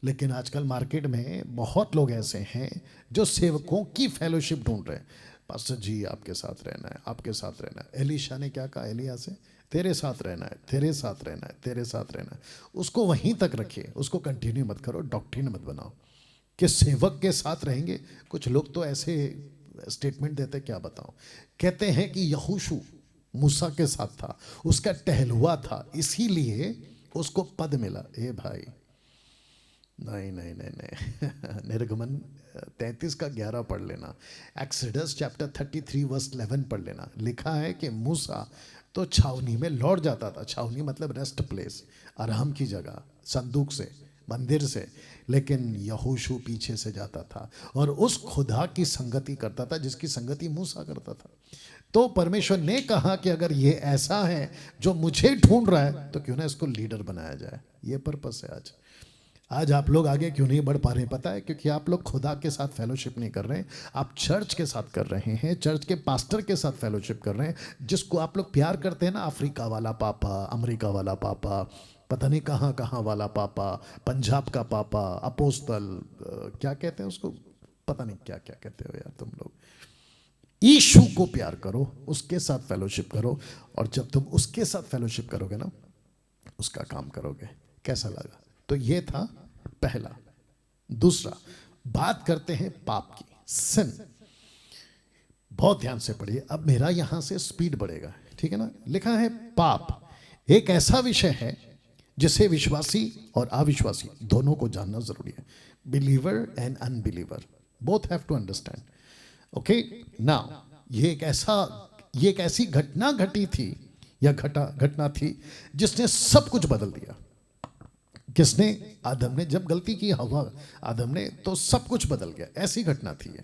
लेकिन आजकल मार्केट में बहुत लोग ऐसे हैं जो सेवकों की फेलोशिप ढूंढ रहे हैं। पास्टर जी आपके साथ रहना है, आपके साथ रहना है। एलीशा ने क्या कहा एलिया से? तेरे साथ रहना है, तेरे साथ रहना है, तेरे साथ रहना है। उसको वहीं तक रखिए, उसको कंटिन्यू मत करो, डॉक्ट्रिन मत बनाओ कि सेवक के साथ रहेंगे। कुछ लोग तो ऐसे स्टेटमेंट देते, क्या बताऊं। कहते हैं कि यहोशू मूसा के साथ था, उसका टहलुआ था, इसीलिए उसको पद मिला। ए भाई, नहीं नहीं नहीं नहीं। निर्गमन 33:11 पढ़ लेना। एक्सोडस चैप्टर 33 वर्स 11 पढ़ लेना। लिखा है कि मूसा तो छावनी में लौट जाता था। छावनी मतलब रेस्ट प्लेस, आराम की जगह, संदूक से, मंदिर से। लेकिन यहोशू पीछे से जाता था और उस खुदा की संगति करता था जिसकी संगति मूसा करता था। तो परमेश्वर ने कहा कि अगर ये ऐसा है जो मुझे ढूंढ रहा है, तो क्यों ना इसको लीडर बनाया जाए। ये पर्पस है आज। आज आप लोग आगे क्यों नहीं बढ़ पा रहे हैं पता है? क्योंकि आप लोग खुदा के साथ फेलोशिप नहीं कर रहे हैं, आप चर्च के साथ कर रहे हैं, चर्च के पास्टर के साथ फेलोशिप कर रहे हैं, जिसको आप लोग प्यार करते हैं ना, अफ्रीका वाला पापा, अमेरिका वाला पापा, पता नहीं कहाँ कहाँ वाला पापा, पंजाब का पापा, अपोस्तल, क्या कहते हैं उसको, पता नहीं क्या क्या कहते हो यार तुम लोग। यीशु को प्यार करो, उसके साथ फेलोशिप करो, और जब तुम उसके साथ फेलोशिप करोगे ना, उसका काम करोगे। कैसा लगा? तो ये था पहला। दूसरा, बात करते हैं पाप की, सिन। बहुत ध्यान से पढ़िए, अब मेरा यहां से स्पीड बढ़ेगा, ठीक है ना? लिखा है पाप एक ऐसा विषय है जिसे विश्वासी और अविश्वासी दोनों को जानना जरूरी है। Believer and unbeliever both have to understand. Okay, now ये एक ऐसी घटना घटी थी या घटना थी जिसने सब कुछ बदल दिया। किसने? आदम ने। जब गलती की हवा आदम ने, तो सब कुछ बदल गया। ऐसी घटना थी ये,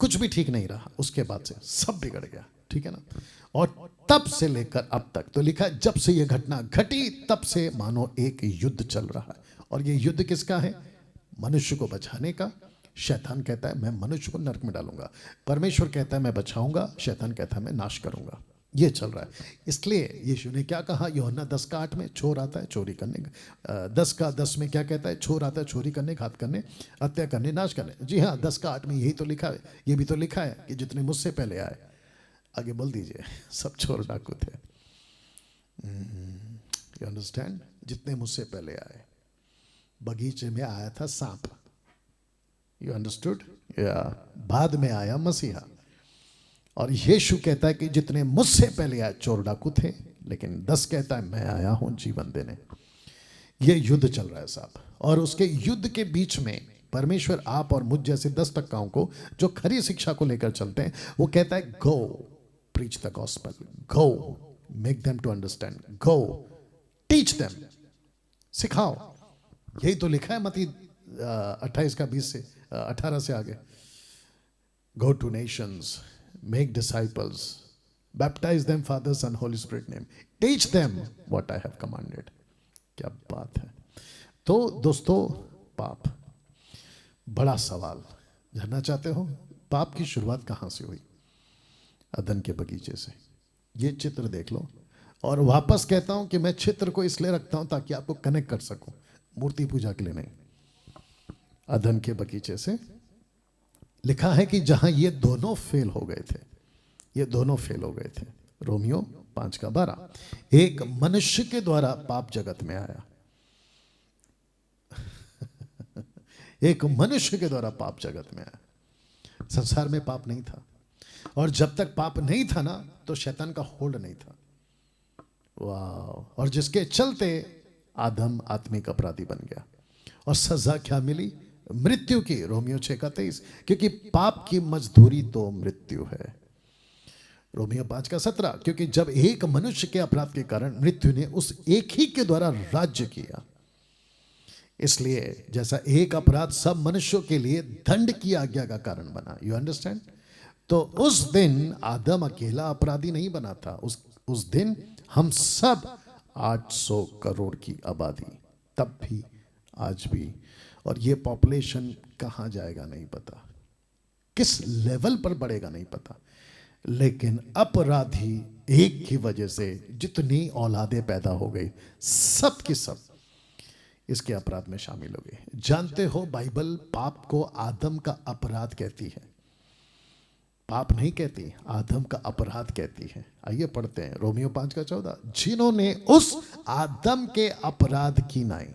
कुछ भी ठीक नहीं रहा, उसके बाद से सब बिगड़ गया, ठीक है ना? और तब से लेकर अब तक, तो लिखा है जब से ये घटना घटी तब से मानो एक युद्ध चल रहा है। और ये युद्ध किसका है? मनुष्य को बचाने का। शैतान कहता है मैं मनुष्य को नरक में डालूंगा, परमेश्वर कहता है मैं बचाऊंगा, शैतान कहता है मैं नाश करूंगा। ये चल रहा है। इसलिए यीशु ने क्या कहा? यूहन्ना 10:8 में, चोर आता है चोरी करने, 10:10 में क्या कहता है? चोर आता है चोरी करने, घात करने, हत्या करने, नाश करने। जी हाँ, 10:8 में यही तो लिखा है। ये भी तो लिखा है कि जितने मुझसे पहले आए, आगे बोल दीजिए, सब चोर डाकू थे। You understand? जितने मुझसे पहले आए। बगीचे में आया था सांप, यू अंडरस्टूड? या बाद में आया मसीहा। और यीशु कहता है कि जितने मुझसे पहले आए चोर डाकू थे, लेकिन 10 कहता है मैं आया हूं जीवन देने। ये युद्ध चल रहा है साहब। और उसके युद्ध के बीच में परमेश्वर आप और मुझ जैसे 10% को, जो खरी शिक्षा को लेकर चलते हैं, वो कहता है go preach the gospel, go make them to understand, go teach them, सिखाओ। यही तो लिखा है मत्ती 28:20 से 18 से आगे। Go two nations, make disciples, baptize them Father Son Holy Spirit name, teach them what I have commanded। क्या बात है। तो दोस्तों, पाप बड़ा सवाल जानना चाहते हो? पाप की शुरुआत कहां से हुई? अदन के बगीचे से। ये चित्र देख लो। और वापस कहता हूं कि मैं चित्र को इसलिए रखता हूं ताकि आपको कनेक्ट कर सकूं, मूर्ति पूजा के लिए नहीं। अदन के बगीचे से लिखा है कि जहां ये दोनों फेल हो गए थे, ये दोनों फेल हो गए थे। रोमियो 5:12, एक मनुष्य के द्वारा पाप जगत में आया। एक मनुष्य के द्वारा पाप जगत में आया। संसार में पाप नहीं था, और जब तक पाप नहीं था ना, तो शैतान का होल्ड नहीं था। वाह! और जिसके चलते आदम आत्मिक अपराधी बन गया, और सजा क्या मिली? मृत्यु की। रोमियो 6:23, क्योंकि पाप की मजदूरी तो मृत्यु है। रोमियो 5:17, क्योंकि जब एक मनुष्य के अपराध के कारण मृत्यु ने उस एक ही के द्वारा राज्य किया, इसलिए जैसा एक अपराध सब मनुष्यों के लिए दंड की आज्ञा का कारण बना। You understand? तो उस दिन आदम अकेला अपराधी नहीं बना था, उस दिन हम सब 800 करोड़ की आबादी, तब भी आज भी। और ये पॉपुलेशन कहां जाएगा नहीं पता, किस लेवल पर बढ़ेगा नहीं पता, लेकिन अपराधी एक की वजह से जितनी औलादें पैदा हो गई, सब की सब इसके अपराध में शामिल हो गए। जानते हो, बाइबल पाप को आदम का अपराध कहती है, पाप नहीं कहती, आदम का अपराध कहती है। आइए पढ़ते हैं रोमियो 5:14, जिन्होंने उस आदम के अपराध की नाई।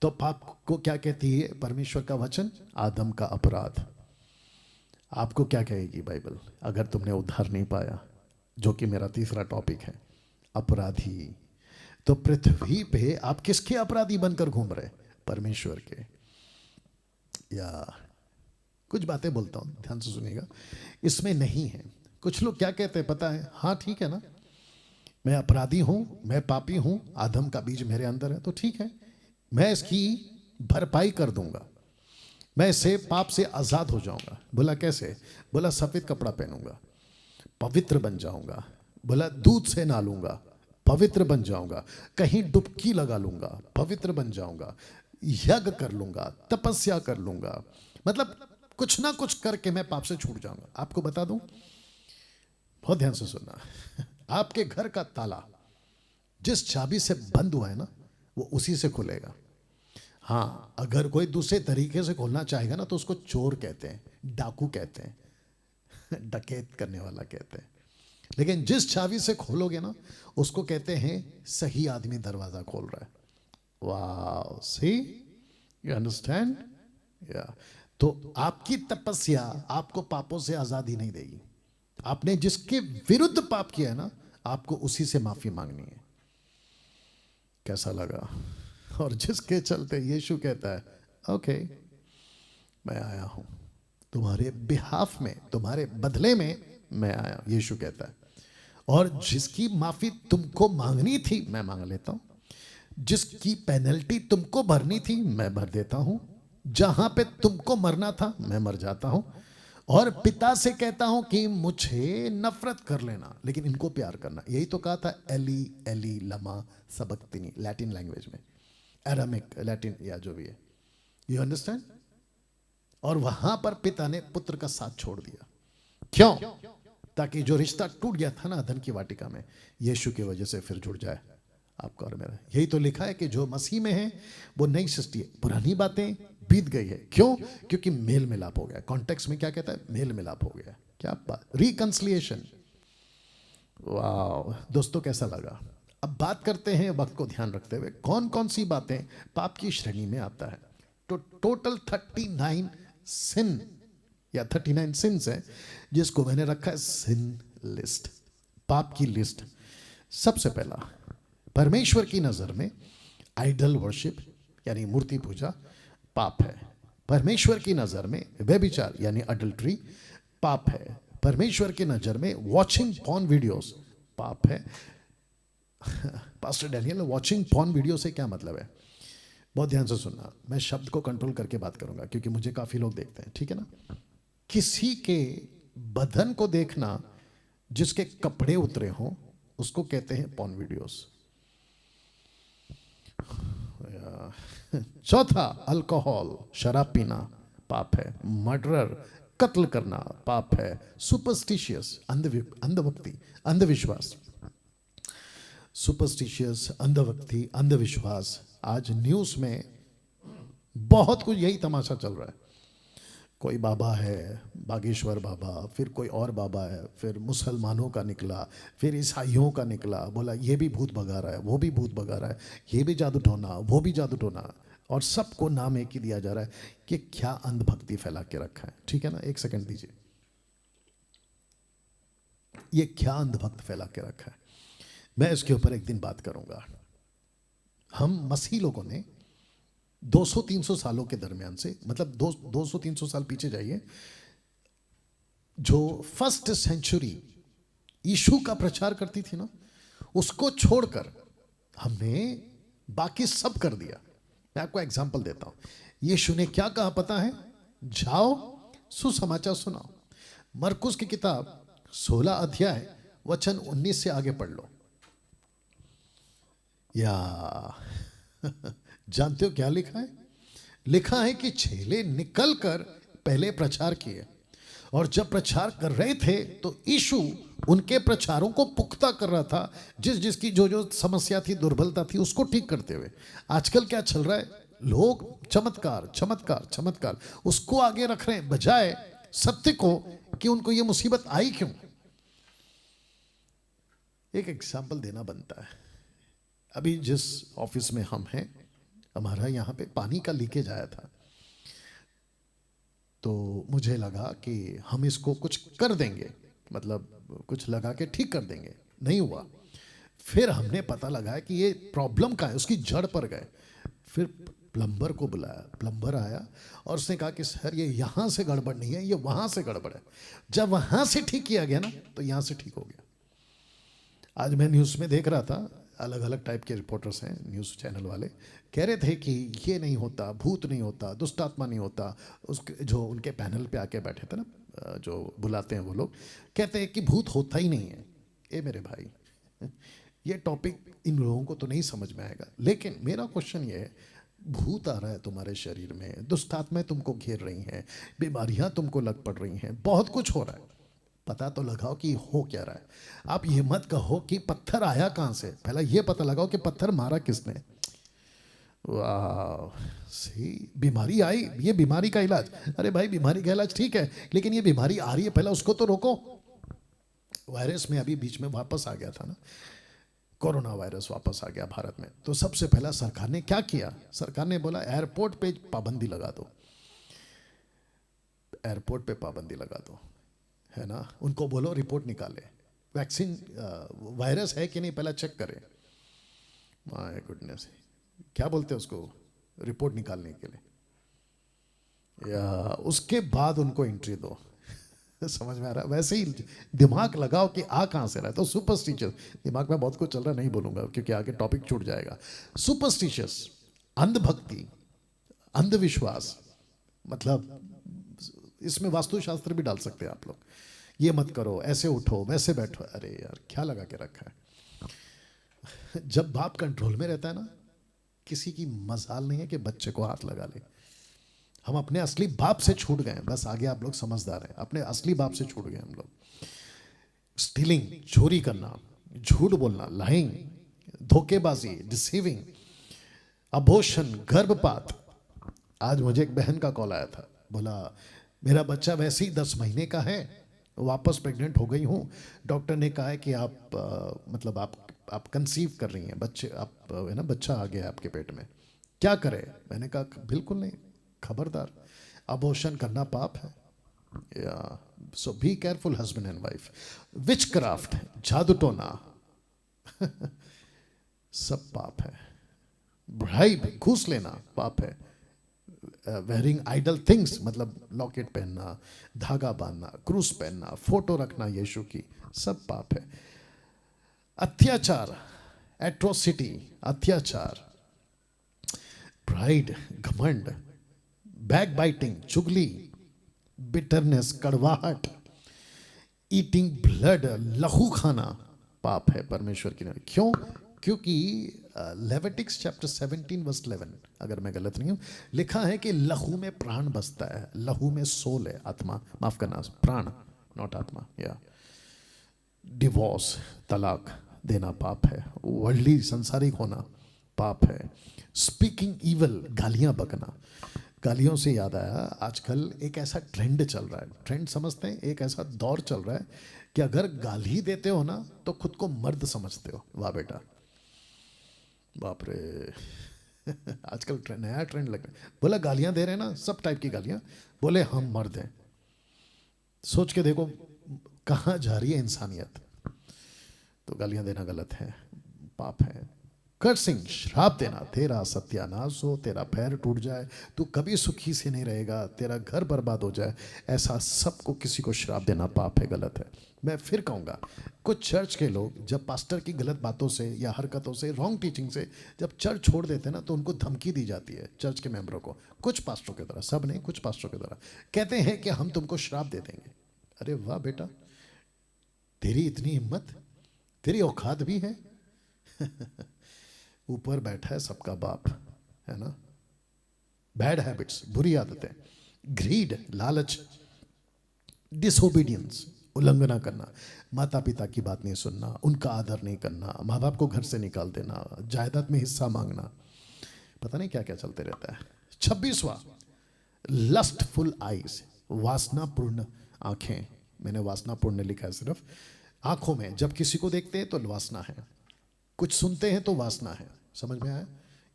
तो पाप को क्या कहती है परमेश्वर का वचन? आदम का अपराध। आपको क्या कहेगी बाइबल अगर तुमने उद्धार नहीं पाया, जो कि मेरा तीसरा टॉपिक है, अपराधी। तो पृथ्वी पे आप किसके अपराधी बनकर घूम रहे? परमेश्वर के। या कुछ बातें बोलता हूं, ध्यान से सुनिएगा, इसमें नहीं है। कुछ लोग क्या कहते हैं पता है? हाँ ठीक है ना, मैं अपराधी हूं, मैं पापी हूं, आदम का बीज मेरे अंदर है, तो ठीक है, मैं इसकी भरपाई कर दूंगा, मैं इससे पाप से आजाद हो जाऊंगा। बोला कैसे? बोला सफेद कपड़ा पहनूंगा, पवित्र बन जाऊंगा, बोला दूध से नहालूंगा, पवित्र बन जाऊंगा, कहीं डुबकी लगा लूंगा, पवित्र बन जाऊंगा, यज्ञ कर लूंगा, तपस्या कर लूंगा, मतलब कुछ ना कुछ करके मैं पाप से छूट जाऊंगा। आपको बता दूं, बहुत ध्यान से सुनना, आपके घर का ताला जिस चाबी से बंद हुआ है ना, वो उसी से खुलेगा। हाँ, अगर कोई दूसरे तरीके से खोलना चाहेगा ना, तो उसको चोर कहते हैं, डाकू कहते हैं, डकैत करने वाला कहते हैं। लेकिन जिस चाबी से खोलोगे ना, उसको कहते हैं सही आदमी दरवाजा खोल रहा है। वाह, सी, यू अंडरस्टैंड? या तो आपकी तपस्या आपको पापों से आजादी नहीं देगी। आपने जिसके विरुद्ध पाप किया है ना, आपको उसी से माफी मांगनी है। कैसा लगा? और जिसके चलते यीशु कहता है ओके, मैं आया हूं तुम्हारे बिहाफ में, तुम्हारे बदले में मैं आया, यीशु कहता है। और जिसकी माफी तुमको मांगनी थी मैं मांग लेता हूं, जिसकी पेनल्टी तुमको भरनी थी मैं भर देता हूं, जहां पे तुमको मरना था मैं मर जाता हूं। और पिता से कहता हूं कि मुझे नफरत कर लेना लेकिन इनको प्यार करना। यही तो कहा था, एली एली लमा सबक्तिनी, लैटिन लैंग्वेज में, अरामिक लैटिन या जो भी है, यू अंडरस्टैंड? और वहां पर पिता ने पुत्र का साथ छोड़ दिया। क्यों? ताकि जो रिश्ता टूट गया था ना अदन की वाटिका में, यीशु की वजह से फिर जुड़ जाए आपका और मेरा। यही तो लिखा है कि जो मसीह में है वो नई सृष्टि है, पुरानी बातें बीत गई है। क्यों? क्योंकि मेल मिलाप हो गया। कॉन्टेक्स्ट में क्या कहता है? मेल मिलाप हो गया। क्या बात, रिकंसिलिएशन। वाह दोस्तों, कैसा लगा? अब बात करते हैं वक्त को ध्यान रखते हुए, कौन कौन सी बातें पाप की श्रेणी में आता है। तो टोटल 39 सिन या 39 सिंस है, जिसको मैंने रखा है सिन लिस्ट, पाप की लिस्ट। सबसे पहला, परमेश्वर की नजर में आइडल वर्शिप यानी मूर्ति पूजा पाप है। परमेश्वर की नजर में व्यभिचार यानी अडल्ट्री पाप है। परमेश्वर की नजर में वॉचिंग पॉर्न वीडियोस पाप है। Pastor Daniel, watching porn video से क्या मतलब है? बहुत ध्यान से सुनना, मैं शब्द को कंट्रोल करके बात करूंगा क्योंकि मुझे काफी लोग देखते हैं, ठीक है ना? किसी के बदन को देखना जिसके कपड़े उतरे हों उसको कहते हैं पॉर्न वीडियोस। चौथा, अल्कोहल शराब पीना पाप है। मर्डर, कत्ल करना पाप है। सुपरस्टिशियस, अंधभक्ति, अंधविश्वास, सुपरस्टिशियस, अंधभक्ति, अंधविश्वास। आज न्यूज में बहुत कुछ यही तमाशा चल रहा है। कोई बाबा है, बागेश्वर बाबा, फिर कोई और बाबा है, फिर मुसलमानों का निकला, फिर ईसाइयों का निकला, बोला ये भी भूत भगा रहा है, वो भी भूत भगा रहा है, ये भी जादू टोना, वो भी जादू टोना, और सबको नाम एक ही दिया जा रहा है कि क्या अंधभक्ति फैला के रखा है। ठीक है ना, एक सेकंड दीजिए, ये क्या अंधभक्त फैला के रखा है, मैं इसके ऊपर एक दिन बात करूंगा। हम मसीह लोगों ने 200-300 सालों के दरमियान से, मतलब 200-300 साल पीछे जाइए, जो फर्स्ट सेंचुरी यीशु का प्रचार करती थी ना, उसको छोड़कर हमने बाकी सब कर दिया। मैं आपको एग्जांपल देता हूं। यीशु ने क्या कहा पता है? जाओ सुसमाचार सुनाओ। मरकुस की किताब 16 अध्याय वचन 19 से आगे पढ़ लो। या जानते हो क्या लिखा है? लिखा है कि चेले निकल कर पहले प्रचार किए, और जब प्रचार कर रहे थे तो यीशु उनके प्रचारों को पुख्ता कर रहा था, जिसकी जो जो समस्या थी, दुर्बलता थी, उसको ठीक करते हुए। आजकल क्या चल रहा है? लोग चमत्कार चमत्कार चमत्कार उसको आगे रख रहे हैं, बजाय सत्य को कि उनको ये मुसीबत आई क्यों। एक एग्जाम्पल देना बनता है। अभी जिस ऑफिस में हम हैं, हमारा यहाँ पे पानी का लीकेज आया था, तो मुझे लगा कि हम इसको कुछ कर देंगे, मतलब कुछ लगा के ठीक कर देंगे, नहीं हुआ। फिर हमने पता लगाया कि ये प्रॉब्लम का है, उसकी जड़ पर गए। फिर प्लम्बर को बुलाया, प्लम्बर आया और उसने कहा कि सर ये यहाँ से गड़बड़ नहीं है, ये वहाँ से गड़बड़ है। जब वहाँ से ठीक किया गया ना, तो यहाँ से ठीक हो गया। आज मैं न्यूज़ में देख रहा था, अलग अलग टाइप के रिपोर्टर्स हैं न्यूज़ चैनल वाले, कह रहे थे कि ये नहीं होता, भूत नहीं होता, दुष्ट आत्मा नहीं होता। उसके जो उनके पैनल पे आके बैठे थे ना, जो बुलाते हैं वो लोग, कहते हैं कि भूत होता ही नहीं है। ए मेरे भाई, ये टॉपिक इन लोगों को तो नहीं समझ में आएगा, लेकिन मेरा क्वेश्चन ये है, भूत आ रहा है तुम्हारे शरीर में, दुष्ट आत्माएं तुमको घेर रही हैं, बीमारियां तुमको लग पड़ रही हैं, बहुत कुछ हो रहा है, पता तो लगाओ कि हो क्या रहा है। आप ये मत कहो कि पत्थर आया कहां से, पहला ये पता लगाओ कि पत्थर मारा किसने। वाह, सही, बीमारी आई, ये बीमारी का इलाज, अरे भाई बीमारी का इलाज ठीक है, लेकिन ये बीमारी आ रही है, पहला उसको तो रोको। वायरस में अभी बीच में वापस आ गया था ना, कोरोना वायरस वापस आ गया भारत में, तो सबसे पहला सरकार ने क्या किया, सरकार ने बोला एयरपोर्ट पे पाबंदी लगा दो, एयरपोर्ट पे पाबंदी लगा दो, है ना, उनको बोलो रिपोर्ट निकाले, वैक्सीन वायरस है कि नहीं पहला चेक करें। माय गुडनेस, क्या बोलते हैं उसको, रिपोर्ट निकालने के लिए, या उसके बाद उनको एंट्री दो। समझ में आ रहा है, वैसे ही दिमाग लगाओ कि आ कहां से रहा है। तो सुपरस्टिशियस, दिमाग में बहुत कुछ चल रहा है, नहीं बोलूंगा क्योंकि आगे टॉपिक छूट जाएगा। सुपरस्टिशियस, अंधभक्ति, अंधविश्वास, मतलब इसमें वास्तुशास्त्र भी डाल सकते हैं आप लोग, ये मत करो, ऐसे उठो, वैसे बैठो, अरे यार क्या लगा के रखा है। जब बाप कंट्रोल में रहता है ना, किसी की मजाल नहीं है कि बच्चे को हाथ लगा ले। हम अपने असली बाप से छूट गए, बस आगे आप लोग समझदार हैं, अपने असली बाप से छूट गए हम लोग। स्टीलिंग, चोरी करना, झूठ बोलना, लाइंग, धोखेबाजी, डिसीविंग, अबॉर्शन, गर्भपात। आज मुझे एक बहन का कॉल आया था, बोला मेरा बच्चा वैसे ही 10 महीने का है, वापस प्रेग्नेंट हो गई हूँ, डॉक्टर ने कहा है कि आप मतलब आप कंसीव कर रही हैं, बच्चे आप है ना, बच्चा आ गया आपके पेट में, क्या करें। मैंने कहा बिल्कुल नहीं, खबरदार, अबॉर्शन करना पाप है, या so be careful husband and wife. Witchcraft, जादू टोना, सब पाप है। ब्राइब, घूस लेना पाप है। वेयरिंग आइडल थिंग्स, मतलब लॉकेट पहनना, धागा बांधना, क्रूस पहनना, फोटो रखना यीशु की, सब पाप है। अत्याचार, एट्रोसिटी, अत्याचार, प्राइड, घमंड, बैक बाइटिंग, चुगली, बिटरनेस, कड़वाहट, ईटिंग ब्लड, लहू खाना पाप है परमेश्वर की नजर। क्यों? क्योंकि लेविटिक्स चैप्टर 17 वर्स 11, अगर मैं गलत नहीं हूं, लिखा है कि लहू में प्राण बसता है, लहू में सोल है, आत्मा, माफ करना, प्राण नॉट आत्मा। या डिवोर्स, तलाक देना पाप है। वर्ल्डली, संसारिक होना पाप है। स्पीकिंग इवल, गालियां बकना। गालियों से याद आया, आजकल एक ऐसा ट्रेंड चल रहा है, ट्रेंड समझते हैं, एक ऐसा दौर चल रहा है कि अगर गाली देते हो ना तो खुद को मर्द समझते हो। वाह बेटा, बाप रे। आजकल नया ट्रेंड लग रहा है, बोला गालियां दे रहे हैं ना, सब टाइप की गालियां, बोले हम मर्द हैं। सोच के देखो कहां जा रही है इंसानियत। तो गालियां देना गलत है, पाप है। कर्सिंग, श्राप देना, तेरा सत्यानाश हो, तेरा पैर टूट जाए, तू कभी सुखी से नहीं रहेगा, तेरा घर बर्बाद हो जाए, ऐसा सबको किसी को श्राप देना पाप है, गलत है। मैं फिर कहूँगा, कुछ चर्च के लोग जब पास्टर की गलत बातों से या हरकतों से, रॉन्ग टीचिंग से जब चर्च छोड़ देते हैं ना, तो उनको धमकी दी जाती है चर्च के मेंबरों को, कुछ पास्टरों की तरह, सब नहीं, कुछ पास्टरों की तरह, कहते हैं कि हम तुमको श्राप दे देंगे। अरे वाह बेटा, तेरी इतनी हिम्मत, तेरी औकात भी है। ऊपर बैठा है सबका बाप, है ना। बैड हैबिट्स, बुरी आदतें, ग्रीड, लालच, डिसोबीडियंस, उल्लंघना करना, माता पिता की बात नहीं सुनना, उनका आदर नहीं करना, माँ बाप को घर से निकाल देना, जायदाद में हिस्सा मांगना, पता नहीं क्या क्या चलते रहता है। 26वां, लस्टफुल आईज, वासनापूर्ण आंखें। मैंने वासनापूर्ण लिखा है सिर्फ, आंखों में जब किसी को देखते हैं तो वासना है, कुछ सुनते हैं तो वासना है, समझ में आया,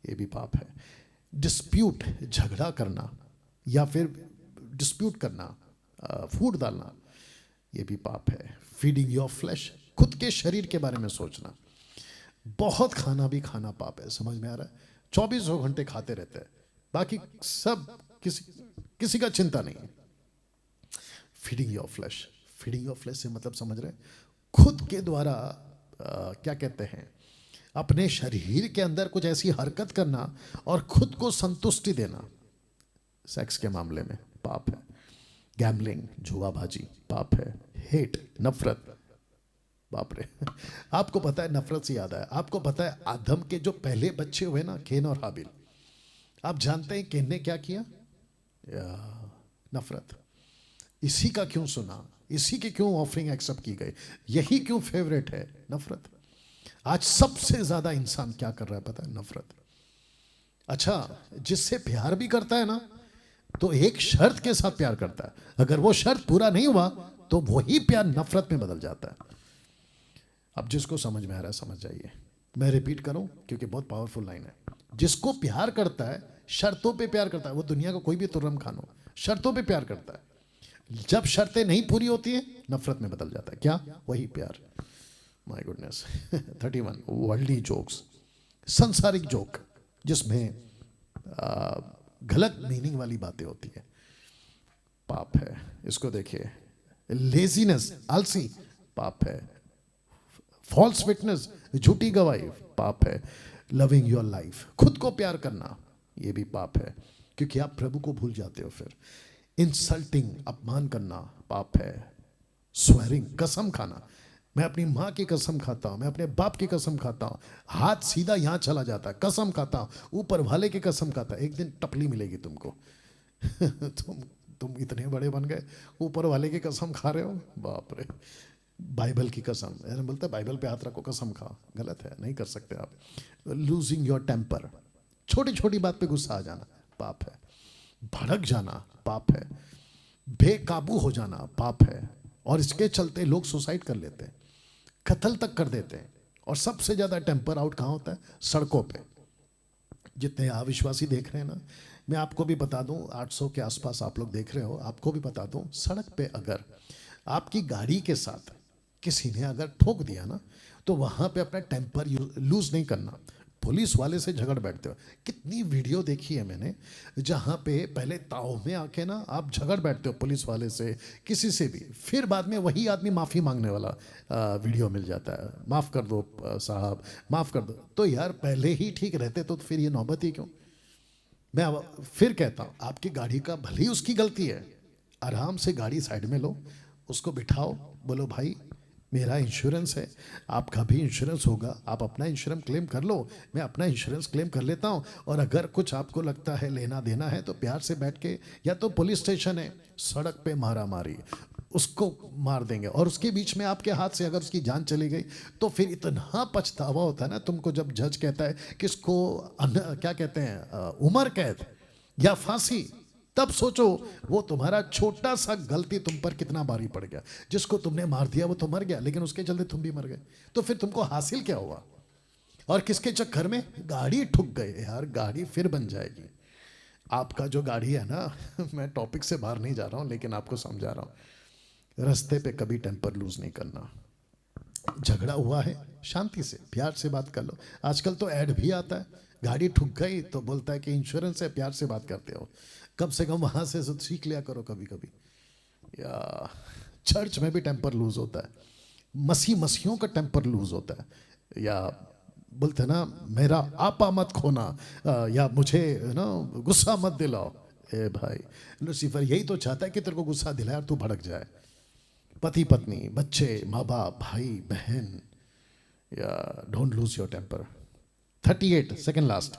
ये भी पाप है। डिस्प्यूट, झगड़ा करना या फिर डिस्प्यूट करना, फूट डालना, ये भी पाप है। फीडिंग योर फ्लैश, खुद के शरीर के बारे में सोचना, बहुत खाना भी खाना पाप है, समझ में आ रहा है। 24 घंटे खाते रहते हैं, बाकी सब किसी का चिंता नहीं है। Feeding your flash, feeding your flash से मतलब समझ रहे हैं, खुद के द्वारा क्या कहते हैं, अपने शरीर के अंदर कुछ ऐसी हरकत करना और खुद को संतुष्टि देना, सेक्स के मामले में पाप है। गैम्बलिंग, जुआबाजी पाप है। हेट, नफरत, बाप रे। आपको पता है, नफरत से याद आया, आपको पता है आदम के जो पहले बच्चे हुए ना, कैन और हाबिल, आप जानते हैं कैन ने क्या किया? नफरत। इसी का क्यों सुना, इसी की क्यों ऑफरिंग एक्सेप्ट की गई, यही क्यों फेवरेट है? नफरत। आज सबसे ज्यादा इंसान क्या कर रहा है पता है? नफरत। अच्छा, जिससे प्यार भी करता है ना, तो एक शर्त के साथ प्यार करता है, अगर वो शर्त पूरा नहीं हुआ तो वही प्यार नफरत में बदल जाता है। अब जिसको समझ में आ रहा है समझ जाइए, मैं रिपीट करूं क्योंकि बहुत पावरफुल लाइन है। जिसको प्यार करता है, शर्तों पे प्यार करता है, वो दुनिया का कोई भी तुर्रम खान हो, शर्तों पे प्यार करता है। जब शर्तें नहीं पूरी होती है, नफरत में बदल जाता है। क्या? वही प्यार। My goodness. 31 वर्ल्डली जोक्स, संसारिक जोक जिसमें गलत मीनिंग वाली बातें होती है, पाप है। इसको देखिए, लेजीनेस, आलसी, पाप है। फॉल्स विटनेस, झूठी गवाही, पाप है। लविंग योर लाइफ, खुद को प्यार करना, ये भी पाप है, क्योंकि आप प्रभु को भूल जाते हो। फिर इंसल्टिंग, अपमान करना, पाप है। स्वेरिंग, कसम खाना, मैं अपनी माँ की कसम खाता हूँ, मैं अपने बाप की कसम खाता हूँ, हाथ सीधा यहाँ चला जाता है, कसम खाता हूँ, ऊपर वाले की कसम खाता, एक दिन टपली मिलेगी तुमको। तुम इतने बड़े बन गए, ऊपर वाले की कसम खा रहे हो, बाप रे। बाइबल की कसम, यानी बोलते हैं बाइबल पे हाथ रखो कसम खा, गलत है, नहीं कर सकते आप। लूजिंग योर टेम्पर, छोटी छोटी बात पे गुस्सा आ जाना, पाप है। भड़क जाना, पाप है। बेकाबू हो जाना, पाप है। और इसके चलते लोग सुसाइड कर लेते हैं, कत्ल तक कर देते हैं। और सबसे ज्यादा टेम्पर आउट कहाँ होता है? सड़कों पे। जितने अविश्वासी देख रहे हैं ना, मैं आपको भी बता दूं, 800 के आसपास आप लोग देख रहे हो, आपको भी बता दूं, सड़क पे अगर आपकी गाड़ी के साथ किसी ने अगर ठोक दिया ना, तो वहां पे अपना टेम्पर लूज नहीं करना, पुलिस वाले से झगड़ बैठते हो। कितनी वीडियो देखी है मैंने, जहां पे पहले ताव में आके ना आप झगड़ बैठते हो पुलिस वाले से, किसी से भी, फिर बाद में वही आदमी माफ़ी मांगने वाला वीडियो मिल जाता है, माफ़ कर दो साहब, माफ़ कर दो। तो यार पहले ही ठीक रहते तो फिर ये नौबत ही क्यों? मैं फिर कहता हूँ, आपकी गाड़ी का भले ही उसकी गलती है, आराम से गाड़ी साइड में लो, उसको बिठाओ, बोलो भाई मेरा इंश्योरेंस है, आपका भी इंश्योरेंस होगा, आप अपना इंश्योरेंस क्लेम कर लो, मैं अपना इंश्योरेंस क्लेम कर लेता हूँ, और अगर कुछ आपको लगता है लेना देना है तो प्यार से बैठ के, या तो पुलिस स्टेशन है, सड़क पे मारा मारी, उसको मार देंगे, और उसके बीच में आपके हाथ से अगर उसकी जान चली गई तो फिर इतना पछतावा होता है ना तुमको, जब जज कहता है कि इसको क्या कहते हैं, उम्र कैद या फांसी, तब सोचो वो तुम्हारा छोटा सा गलती तुम पर कितना भारी पड़ गया। जिसको तुमने मार दिया वो तो मर गया, लेकिन उसके चलते तुम भी मर गए, तो फिर तुमको हासिल क्या हुआ? और किसके चक्कर में? गाड़ी ठुक गए यार, गाड़ी फिर बन जाएगी। आपका जो गाड़ी है ना, मैं टॉपिक से बाहर नहीं जा रहा हूं लेकिन आपको समझा रहा हूं, रास्ते पे कभी टेम्पर लूज नहीं करना। झगड़ा हुआ है, शांति से प्यार से बात कर लो। आजकल तो ऐड भी आता है, गाड़ी ठुक गई तो बोलता है कि इंश्योरेंस है, प्यार से बात करते हो, कम से कम वहां से सीख लिया करो कभी कभी। या चर्च में भी टेम्पर लूज होता है, मसीहियों का टेम्पर लूज होता है। या बोलते हैं ना, मेरा आपा मत खोना, या मुझे ना गुस्सा मत दिलाओ। ए भाई, लूसीफर यही तो चाहता है कि तेरे को गुस्सा दिलाए और तू भड़क जाए। पति पत्नी, बच्चे, माँ बाप, भाई बहन, या don't lose your temper. 38 second last,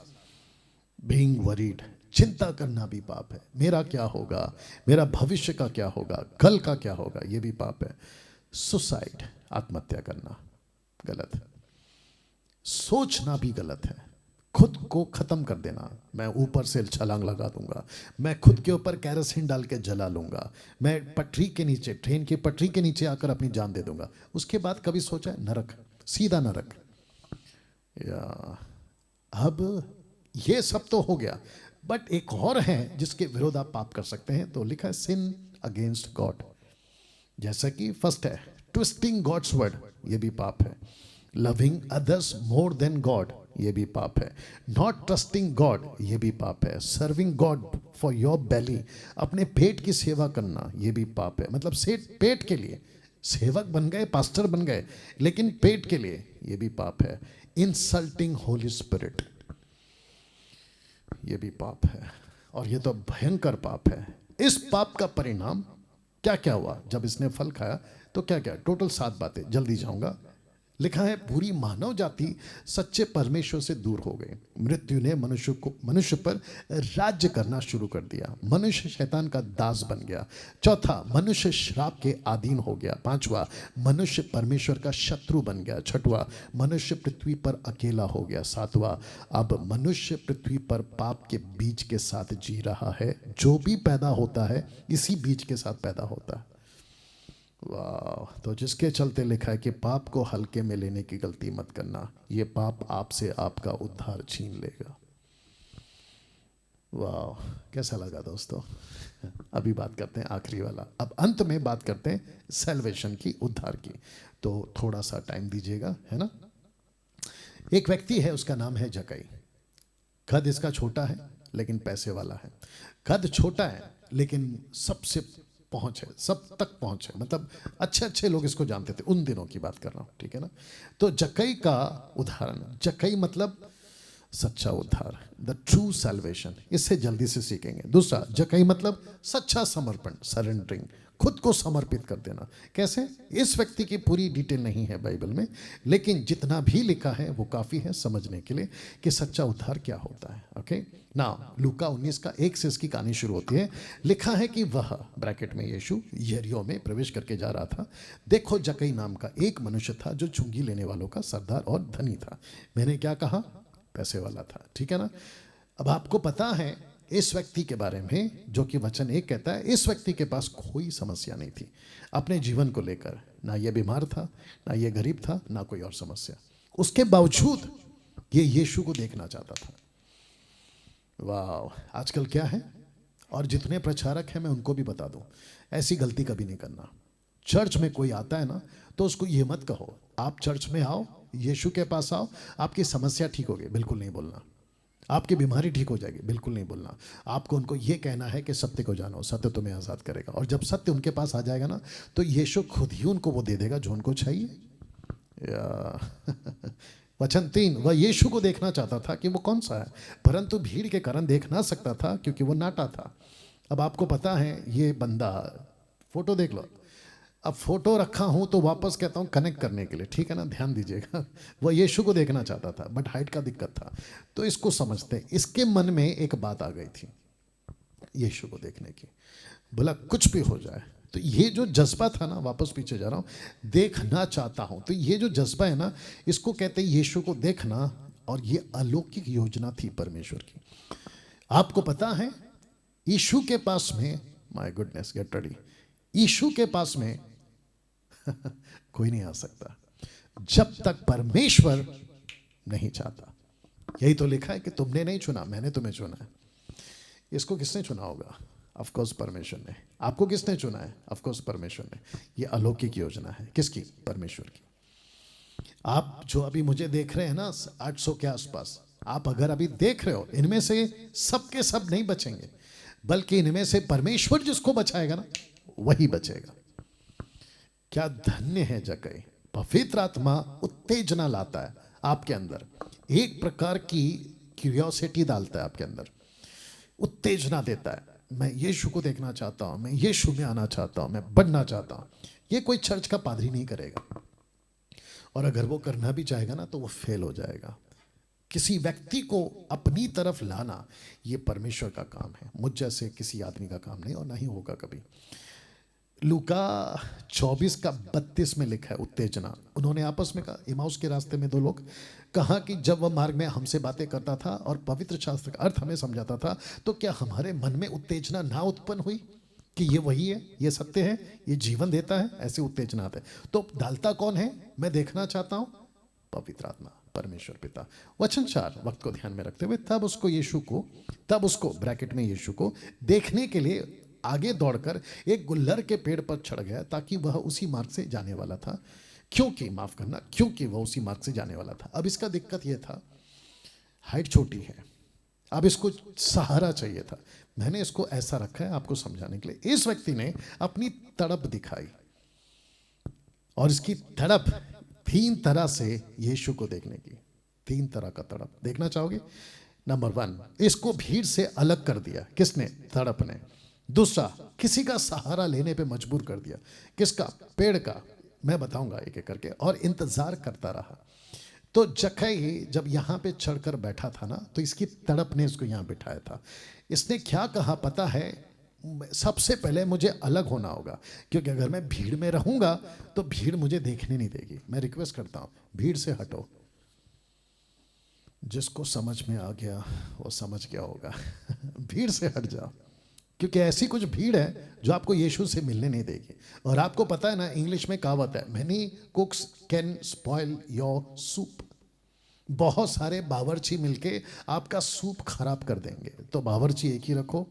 being worried, चिंता करना भी पाप है। मेरा क्या होगा, मेरा भविष्य का क्या होगा, कल का क्या होगा, ये भी पाप है। सुसाइड, आत्महत्या करना, गलत है। सोचना भी गलत है, खुद को खत्म कर देना, मैं ऊपर से छलांग लगा दूंगा, मैं खुद के ऊपर कैरोसिन डाल के जला लूंगा, मैं पटरी के नीचे, ट्रेन की पटरी के नीचे आकर अपनी जान दे दूंगा। उसके बाद कभी सोचा है? नरक, सीधा नरक। या अब ये सब तो हो गया, बट एक और है जिसके विरोध आप पाप कर सकते हैं, तो लिखा है सिन अगेंस्ट गॉड। जैसा कि फर्स्ट है ट्विस्टिंग गॉड्स वर्ड, ये भी पाप है। Loving others more than God, ये भी पाप है। नॉट ट्रस्टिंग गॉड, ये भी पाप है। Serving God for your belly, अपने पेट की सेवा करना, ये भी पाप है। मतलब से पेट के लिए सेवक बन गए, पास्टर बन गए, लेकिन पेट के लिए, ये भी पाप है। इंसल्टिंग होली स्पिरिट, ये भी पाप है, और ये तो भयंकर पाप है। इस पाप का परिणाम क्या क्या हुआ? जब इसने फल खाया तो क्या क्या, टोटल 7 बातें, जल्दी जाऊंगा। लिखा है पूरी मानव जाति सच्चे परमेश्वर से दूर हो गई। मृत्यु ने मनुष्य पर राज्य करना शुरू कर दिया। मनुष्य शैतान का दास बन गया। चौथा, मनुष्य श्राप के अधीन हो गया। पांचवा, मनुष्य परमेश्वर का शत्रु बन गया। छठवा, मनुष्य पृथ्वी पर अकेला हो गया। सातवां, अब मनुष्य पृथ्वी पर पाप के बीज के साथ जी रहा है। जो भी पैदा होता है इसी बीज के साथ पैदा होता है। वाह। तो जिसके चलते लिखा है कि पाप को हल्के में लेने की गलती मत करना, ये पाप आपसे आपका उद्धार छीन लेगा। वाह, कैसा लगा दोस्तों? अभी बात करते हैं आखिरी वाला। अब अंत में बात करते हैं सैल्वेशन की, उद्धार की। तो थोड़ा सा टाइम दीजिएगा, है ना। एक व्यक्ति है, उसका नाम है जक्कई। कद इसका छोटा है लेकिन पैसे वाला है। कद छोटा है लेकिन सबसे पहुंच है, सब तक पहुंच है, मतलब अच्छे अच्छे लोग इसको जानते थे, उन दिनों की बात कर रहा हूं, ठीक है ना। तो जक्कई का उदाहरण, जक्कई मतलब सच्चा उद्धार, द ट्रू सैल्वेशन, इससे जल्दी से सीखेंगे। दूसरा, जक्कई मतलब सच्चा समर्पण, सरेंडरिंग, खुद को समर्पित कर देना। कैसे? इस व्यक्ति की पूरी डिटेल नहीं है बाइबल में, लेकिन जितना भी लिखा है वो काफ़ी है समझने के लिए कि सच्चा उद्धार क्या होता है। ओके ना, लूका 19 का 1 से इसकी कहानी शुरू होती है। लिखा है कि वह, ब्रैकेट में यीशु, यरीहो में प्रवेश करके जा रहा था। देखो, जक्कई नाम का एक मनुष्य था जो चुंगी लेने वालों का सरदार और धनी था। मैंने क्या कहा? पैसे वाला था, ठीक है ना। अब आपको पता है इस व्यक्ति के बारे में, जो कि वचन 1 कहता है, इस व्यक्ति के पास कोई समस्या नहीं थी अपने जीवन को लेकर। ना ये बीमार था, ना ये गरीब था, ना कोई और समस्या। उसके बावजूद ये यीशु को देखना चाहता था। वाह, आजकल क्या है, और जितने प्रचारक हैं मैं उनको भी बता दूं, ऐसी गलती कभी नहीं करना। चर्च में कोई आता है ना, तो उसको ये मत कहो आप चर्च में आओ, यीशु के पास आओ, आपकी समस्या ठीक होगी, बिल्कुल नहीं बोलना। आपकी बीमारी ठीक हो जाएगी, बिल्कुल नहीं बोलना। आपको उनको ये कहना है कि सत्य को जानो, सत्य तुम्हें आज़ाद करेगा। और जब सत्य उनके पास आ जाएगा ना, तो यीशु खुद ही उनको वो दे देगा जो उनको चाहिए। वचन 3, वह यीशु को देखना चाहता था कि वो कौन सा है, परंतु भीड़ के कारण देख ना सकता था क्योंकि वो नाटा था। अब आपको पता है ये बंदा, फोटो देख लो। अब फोटो रखा हूं तो वापस कहता हूं कनेक्ट करने के लिए, ठीक है ना, ध्यान दीजिएगा। वह यीशु को देखना चाहता था, बट हाइट का दिक्कत था। तो इसको समझते हैं, इसके मन में एक बात आ गई थी यीशु को देखने की। बोला कुछ भी हो जाए, तो ये जो जज्बा था ना, वापस पीछे जा रहा हूं, देखना चाहता हूं, तो ये जो जज्बा है ना, इसको कहते हैं यीशु को देखना। और ये अलौकिक योजना थी परमेश्वर की। आपको पता है यीशु के पास में, माय गुडनेस, गेट रेडी, यीशु के पास में कोई नहीं आ सकता जब तक परमेश्वर नहीं चाहता। यही तो लिखा है कि तुमने नहीं चुना, मैंने तुम्हें चुना है। इसको किसने चुना होगा? ऑफ कोर्स परमेश्वर ने। आपको किसने चुना है? ऑफ कोर्स परमेश्वर ने। ये अलौकिक योजना है, किसकी? परमेश्वर की। आप जो अभी मुझे देख रहे हैं ना 800 के आसपास, आप अगर अभी देख रहे हो, इनमें से सब के सब नहीं बचेंगे, बल्कि इनमें से परमेश्वर जिसको बचाएगा ना, वही बचेगा। क्या धन्य है जक्कई। पवित्र आत्मा उत्तेजना लाता है आपके अंदर, एक प्रकार की क्यूरियोसिटी डालता है आपके अंदर, उत्तेजना देता है। मैं यीशु को देखना चाहता हूं, मैं यीशु में आना चाहता हूं, मैं बढ़ना चाहता हूं। ये कोई चर्च का पादरी नहीं करेगा, और अगर वो करना भी चाहेगा ना तो वो फेल हो जाएगा। किसी व्यक्ति को अपनी तरफ लाना ये परमेश्वर का काम है, मुझ जैसे किसी आदमी का काम नहीं, और नहीं होगा कभी। लूका 24 का 32 में लिखा है उत्तेजना। उन्होंने आपस में कहा, इमाउस के रास्ते में दो लोग, कहा कि जब वह मार्ग में हमसे बातें करता था और पवित्र शास्त्र का अर्थ हमें समझाता था, तो क्या हमारे मन में उत्तेजना ना उत्पन्न हुई कि ये वही है, ये सत्य है, ये जीवन देता है? ऐसे उत्तेजना आता है। तो डालता कौन है? मैं देखना चाहता हूं, पवित्र आत्मा, परमेश्वर पिता। वचन 4, वक्त को ध्यान में रखते हुए, तब उसको ब्रैकेट में यीशु को देखने के लिए आगे दौड़कर एक गुल्लर के पेड़ पर चढ़ गया, ताकि वह उसी मार्ग से जाने वाला था, क्योंकि वह उसी मार्ग से जाने वाला था। अब इसका दिक्कत यह था, हाइट छोटी है, अब इसको सहारा चाहिए था। मैंने इसको ऐसा रखा है आपको समझाने के लिए। इस व्यक्ति ने अपनी तड़प दिखाई, और इसकी तड़प 3 तरह से यीशु को देखने की, 3 तरह का तड़प। देखना चाहोगे? नंबर 1, इसको भीड़ से अलग कर दिया। किसने? तड़प ने। दूसरा, किसी का सहारा लेने पे मजबूर कर दिया। किसका? पेड़ का। मैं बताऊंगा एक एक करके। और इंतजार करता रहा। तो जक्कई जब यहाँ पे चढ़कर बैठा था ना, तो इसकी तड़प ने इसको यहाँ बिठाया था। इसने क्या कहा पता है? सबसे पहले मुझे अलग होना होगा, क्योंकि अगर मैं भीड़ में रहूंगा तो भीड़ मुझे देखने नहीं देगी। मैं रिक्वेस्ट करता हूँ, भीड़ से हटो। जिसको समझ में आ गया वो समझ गया होगा। भीड़ से हट जाओ, क्योंकि ऐसी कुछ भीड़ है जो आपको यीशु से मिलने नहीं देगी। और आपको पता है ना, इंग्लिश में कहावत है, many कुक्स can spoil your soup. बहुत सारे बावर्ची मिलके आपका सूप खराब कर देंगे। तो बावर्ची एक ही रखो,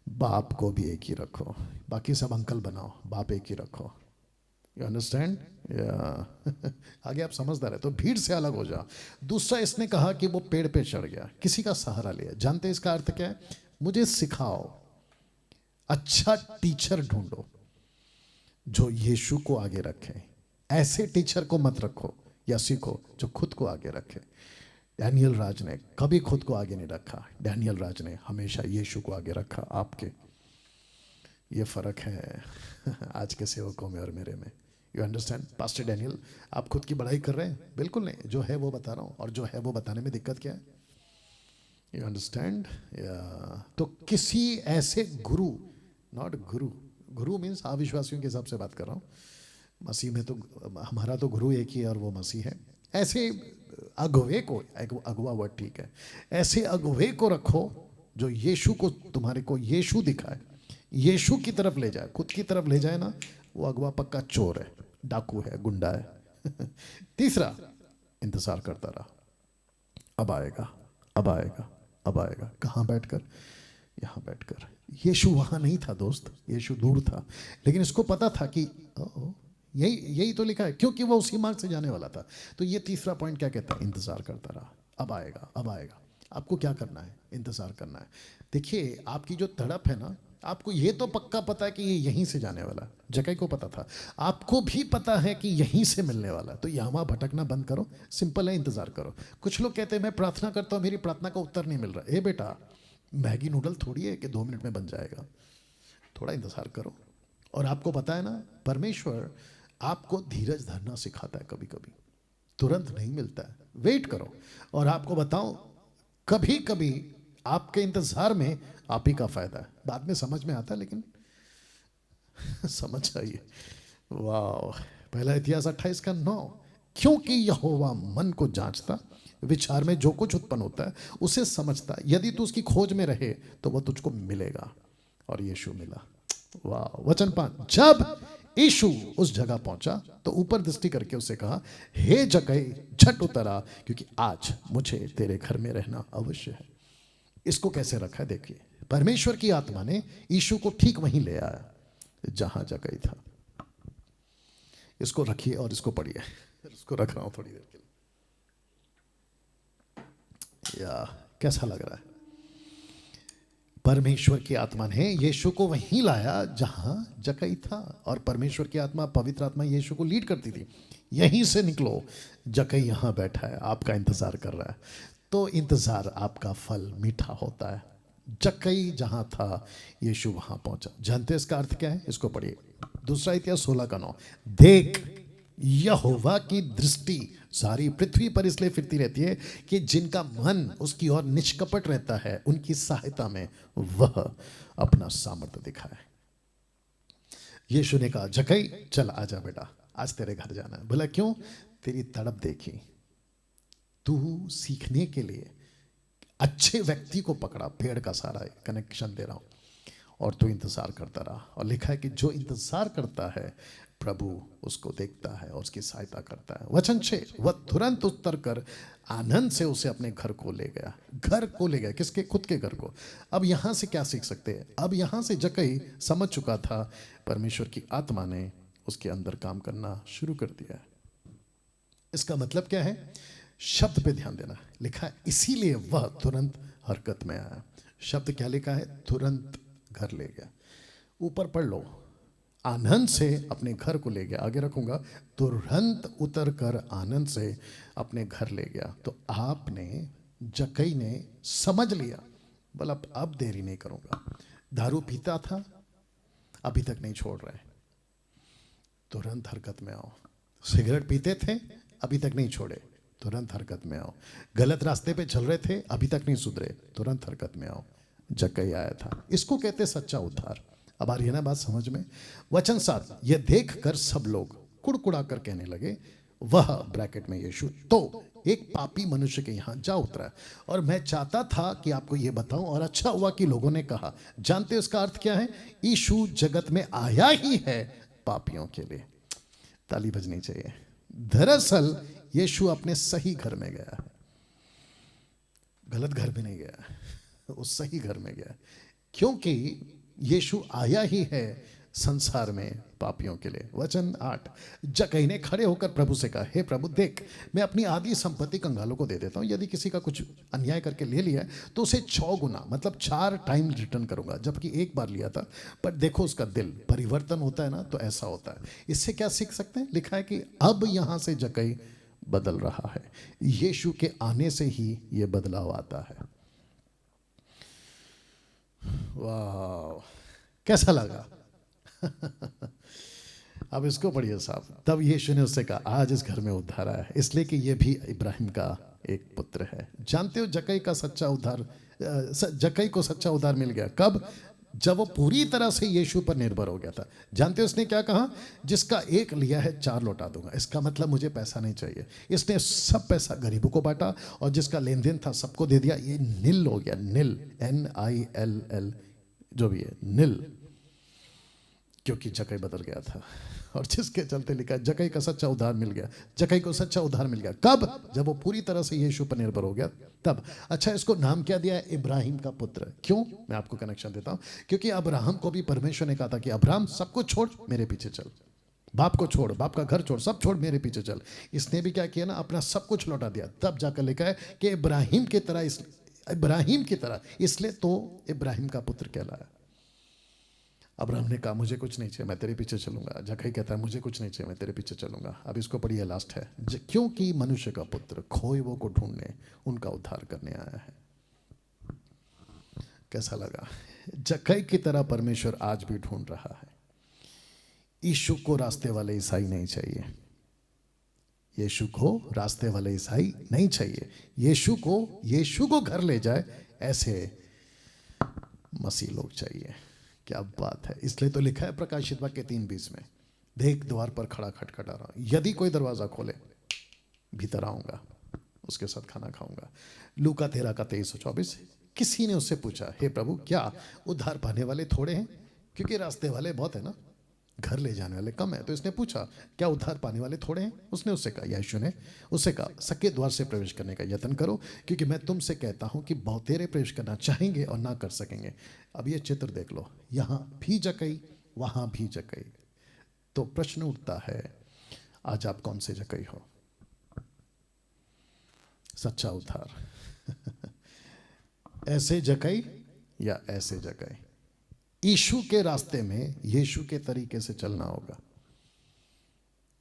बाप को भी एक ही रखो, बाकी सब अंकल बनाओ, बाप एक ही रखो। You understand? या आगे आप समझदार है। तो भीड़ से अलग हो जाओ। दूसरा, इसने कहा कि वो पेड़ पे चढ़ गया, किसी का सहारा लिया। जानते हैं इसका अर्थ क्या है? मुझे सिखाओ, अच्छा टीचर ढूंढो जो यीशु को आगे रखे। ऐसे टीचर को मत रखो या सीखो जो खुद को आगे रखे। डैनियल राज ने कभी खुद को आगे नहीं रखा। डैनियल राज ने हमेशा यीशु को आगे रखा। आपके ये फर्क है आज के सेवकों में और मेरे में। You understand? पास्टर डैनियल, आप खुद की बड़ाई कर रहे हैं? बिल्कुल नहीं, जो है वो बता रहा हूँ। और जो है वो बताने में दिक्कत क्या है? You understand? तो किसी ऐसे गुरु, नॉट गुरु, गुरु मीन्स अविश्वासियों के हिसाब से बात कर रहा हूँ। मसीह में तो हमारा तो गुरु एक ही है और वो मसीह है। ऐसे अगुवे को, अगुवा वर्ड ठीक है, ऐसे अगुवे को रखो जो यीशु को, तुम्हारे को यीशु दिखाए, यीशु की तरफ ले जाए। खुद की तरफ ले जाए ना, वो अगुवा पक्का चोर है, डाकू है, गुंडा है। तीसरा, इंतजार करता रहा, अब आएगा, अब आएगा, अब आएगा। कहाँ बैठकर? यहाँ बैठकर। यीशु वहां नहीं था दोस्त, यीशु दूर था। लेकिन इसको पता था कि यही यही तो लिखा है, क्योंकि वो उसी मार्ग से जाने वाला था। तो ये तीसरा पॉइंट क्या कहता है? इंतजार करता रहा, अब आएगा, अब आएगा। आपको क्या करना है? इंतजार करना है। देखिए, आपकी जो तड़प है ना, आपको ये तो पक्का पता है कि ये यहीं से जाने वाला। जक्कई को पता था, आपको भी पता है कि यहीं से मिलने वाला। तो यहाँ वहाँ भटकना बंद करो, सिंपल है, इंतजार करो। कुछ लोग कहते हैं मैं प्रार्थना करता हूँ, मेरी प्रार्थना का उत्तर नहीं मिल रहा। ए बेटा, मैगी नूडल थोड़ी है कि 2 मिनट में बन जाएगा। थोड़ा इंतजार करो। और आपको पता है ना, परमेश्वर आपको धीरज धरना सिखाता है। कभी कभी तुरंत नहीं मिलता है, वेट करो। और आपको बताऊं, कभी कभी आपके इंतजार में आप ही का फायदा है। बाद में समझ में आता है, लेकिन समझ आइए। वाह! पहला इतिहास 28 का 9। क्योंकि यहोवा मन को जांचता, विचार में जो कुछ उत्पन्न होता है उसे समझता। यदि तू उसकी खोज में रहे तो वह तुझको मिलेगा। और यीशु मिला। वाह! वचन 5, जब यीशु उस जगह पहुंचा तो ऊपर दृष्टि करके उसे कहा, हे जक्कई, झट उतर आ, क्योंकि आज मुझे तेरे घर में रहना अवश्य है। इसको कैसे रखा है देखिए। परमेश्वर की आत्मा ने यीशु को ठीक वहीं ले आया जहां जक्कई था। इसको रखिए और इसको पढ़िए। इसको रख रहा हूं थोड़ी देर के लिए। या कैसा लग रहा है? परमेश्वर की आत्मा ने यीशु को वहीं लाया जहां जक्कई था। और परमेश्वर की आत्मा, पवित्र आत्मा यीशु को लीड करती थी, यहीं से निकलो, जक्कई यहां बैठा है, आपका इंतजार कर रहा है। तो इंतजार आपका फल मीठा होता है। जक्कई जहां था, यीशु वहां पहुंचा। जानते हैं इसका अर्थ क्या है? इसको पढ़िए। दूसरा इतिहास 16 का 9। देख, यहोवा की दृष्टि सारी पृथ्वी पर इसलिए फिरती रहती है कि जिनका मन उसकी ओर निष्कपट रहता है, उनकी सहायता में वह अपना सामर्थ्य दिखाए। यीशु ने कहा, जक्कई चल आजा बेटा, आज तेरे घर जाना है। बोला क्यों? तेरी तड़प देखी, तू सीखने के लिए अच्छे व्यक्ति को पकड़ा, पेड़ का सारा कनेक्शन दे रहा हूं, और तू इंतजार करता रहा। और लिखा है कि जो इंतजार करता है प्रभु उसको देखता है और उसकी सहायता करता है। वचन 6, वह तुरंत उतर कर आनंद से उसे अपने घर को ले गया। घर को ले गया, किसके? खुद के घर को। अब यहां से क्या सीख सकते हैं? अब यहां से जक्कई समझ चुका था, परमेश्वर की आत्मा ने उसके अंदर काम करना शुरू कर दिया। इसका मतलब क्या है? शब्द पे ध्यान देना। लिखा है इसीलिए वह तुरंत हरकत में आया। शब्द क्या लिखा है? तुरंत घर ले गया। ऊपर पढ़ लो, आनंद से अपने घर को ले गया। आगे रखूंगा, तुरंत उतर कर आनंद से अपने घर ले गया। तो आपने, जक्कई ने समझ लिया, बोला अब देरी नहीं करूंगा, दारू पीता था, अभी तक नहीं छोड़ रहे, तुरंत हरकत में आओ। सिगरेट पीते थे, अभी तक नहीं छोड़े, तुरंत हरकत में आओ। गलत रास्ते पे चल रहे थे, अभी तक नहीं सुधरे, तुरंत हरकत में आओ। जक्कई आया था, इसको कहते सच्चा उद्धार। अब आ रही है ना बात समझ में? वचन 7, यह देख कर सब लोग कुड़कुड़ा कर कहने लगे, वह ब्रैकेट में यीशु तो एक पापी मनुष्य के यहाँ जा उतरा। और मैं चाहता था कि आपको यह बताऊं, और अच्छा हुआ कि लोगों ने कहा। जानते हो इसका अर्थ क्या है? यीशु जगत में आया ही है पापियों के लिए। ताली बजनी चाहिए। दरअसल यीशु अपने सही घर में गया है, गलत घर में नहीं गया, वो सही घर में गया, क्योंकि यीशु आया ही है संसार में पापियों के लिए। वचन 8, जक्कई ने खड़े होकर प्रभु से कहा, हे प्रभु देख, मैं अपनी आधी संपत्ति कंगालों को दे देता हूँ। यदि किसी का कुछ अन्याय करके ले लिया है तो उसे 6 गुना मतलब 4 टाइम रिटर्न करूंगा, जबकि एक बार लिया था। पर देखो उसका दिल परिवर्तन होता है ना, तो ऐसा होता है। इससे क्या सीख सकते हैं? लिखा है कि अब यहां से जक्कई बदल रहा है। यीशु के आने से ही यह बदलाव आता है। वाह, कैसा लगा? अब इसको पढ़िए साहब। तब यीशु ने उससे कहा, आज इस घर में उद्धार आया है, इसलिए कि यह भी इब्राहिम का एक पुत्र है। जानते हो जक्कई का सच्चा उद्धार, जक्कई को सच्चा उद्धार मिल गया कब? जब वो पूरी तरह से यीशु पर निर्भर हो गया था। जानते हो उसने क्या कहा? जिसका एक लिया है 4 लौटा दूंगा। इसका मतलब मुझे पैसा नहीं चाहिए। इसने सब पैसा गरीबों को बांटा, और जिसका लेन देन था सबको दे दिया। ये निल हो गया, निल, NILL, जो भी है, निल, क्योंकि जक्कई बदल गया था। और जिसके चलते लिखा है जक्कई का सच्चा उद्धार मिल गया। जक्कई को सच्चा उद्धार मिल गया कब? जब वो पूरी तरह से यीशु पर निर्भर हो गया तब। अच्छा, इसको नाम क्या दिया है? इब्राहिम का पुत्र। क्यों? मैं आपको कनेक्शन देता हूं। क्योंकि अब्राहम को भी परमेश्वर ने कहा था कि अब्राहम सब कुछ छोड़ मेरे पीछे चल, बाप को छोड़, बाप का घर छोड़, सब छोड़, मेरे पीछे चल। इसने भी क्या किया ना, अपना सब कुछ लौटा दिया। तब जाकर लिखा है कि इब्राहिम की तरह, इसलिए तो इब्राहिम का पुत्र कहलाया। अब्राहम ने कहा, मुझे कुछ नहीं चाहिए, मैं तेरे पीछे चलूंगा। जक्कई कहता है, मुझे कुछ नहीं चाहिए, मैं तेरे पीछे चलूंगा। अब इसको पढ़िए, लास्ट है, क्योंकि मनुष्य का पुत्र खोए वो को ढूंढने, उनका उद्धार करने आया है। कैसा लगा? जक्कई की तरह परमेश्वर आज भी ढूंढ रहा है। यीशु को रास्ते वाले ईसाई नहीं चाहिए, यीशु को रास्ते वाले ईसाई नहीं चाहिए। यीशु को घर ले जाए ऐसे मसीह लोग चाहिए। क्या बात है! इसलिए तो लिखा है प्रकाशित वाक्य 3:20 में, देख द्वार पर खड़ा खटखटा रहा, यदि कोई दरवाजा खोले भीतर आऊंगा, उसके साथ खाना खाऊंगा। लूका 13 का 23-24। किसी ने उससे पूछा, हे प्रभु, क्या उद्धार पाने वाले थोड़े हैं? क्योंकि रास्ते वाले बहुत है ना, घर ले जाने वाले कम है। तो इसने पूछा, क्या उद्धार पाने वाले थोड़े हैं? उसने उससे कहा, यीशु ने उससे कहा, सके द्वार से प्रवेश करने का यत्न करो, क्योंकि मैं तुमसे कहता हूं कि बहुतेरे प्रवेश करना चाहेंगे और ना कर सकेंगे। अब ये चित्र देख लो, यहां भी जक्कई, वहां भी जक्कई। तो प्रश्न उठता है, आज आप कौन से जक्कई हो? सच्चा उद्धार ऐसे जक्कई या ऐसे जक्कई? यीशु के रास्ते में यीशु के तरीके से चलना होगा,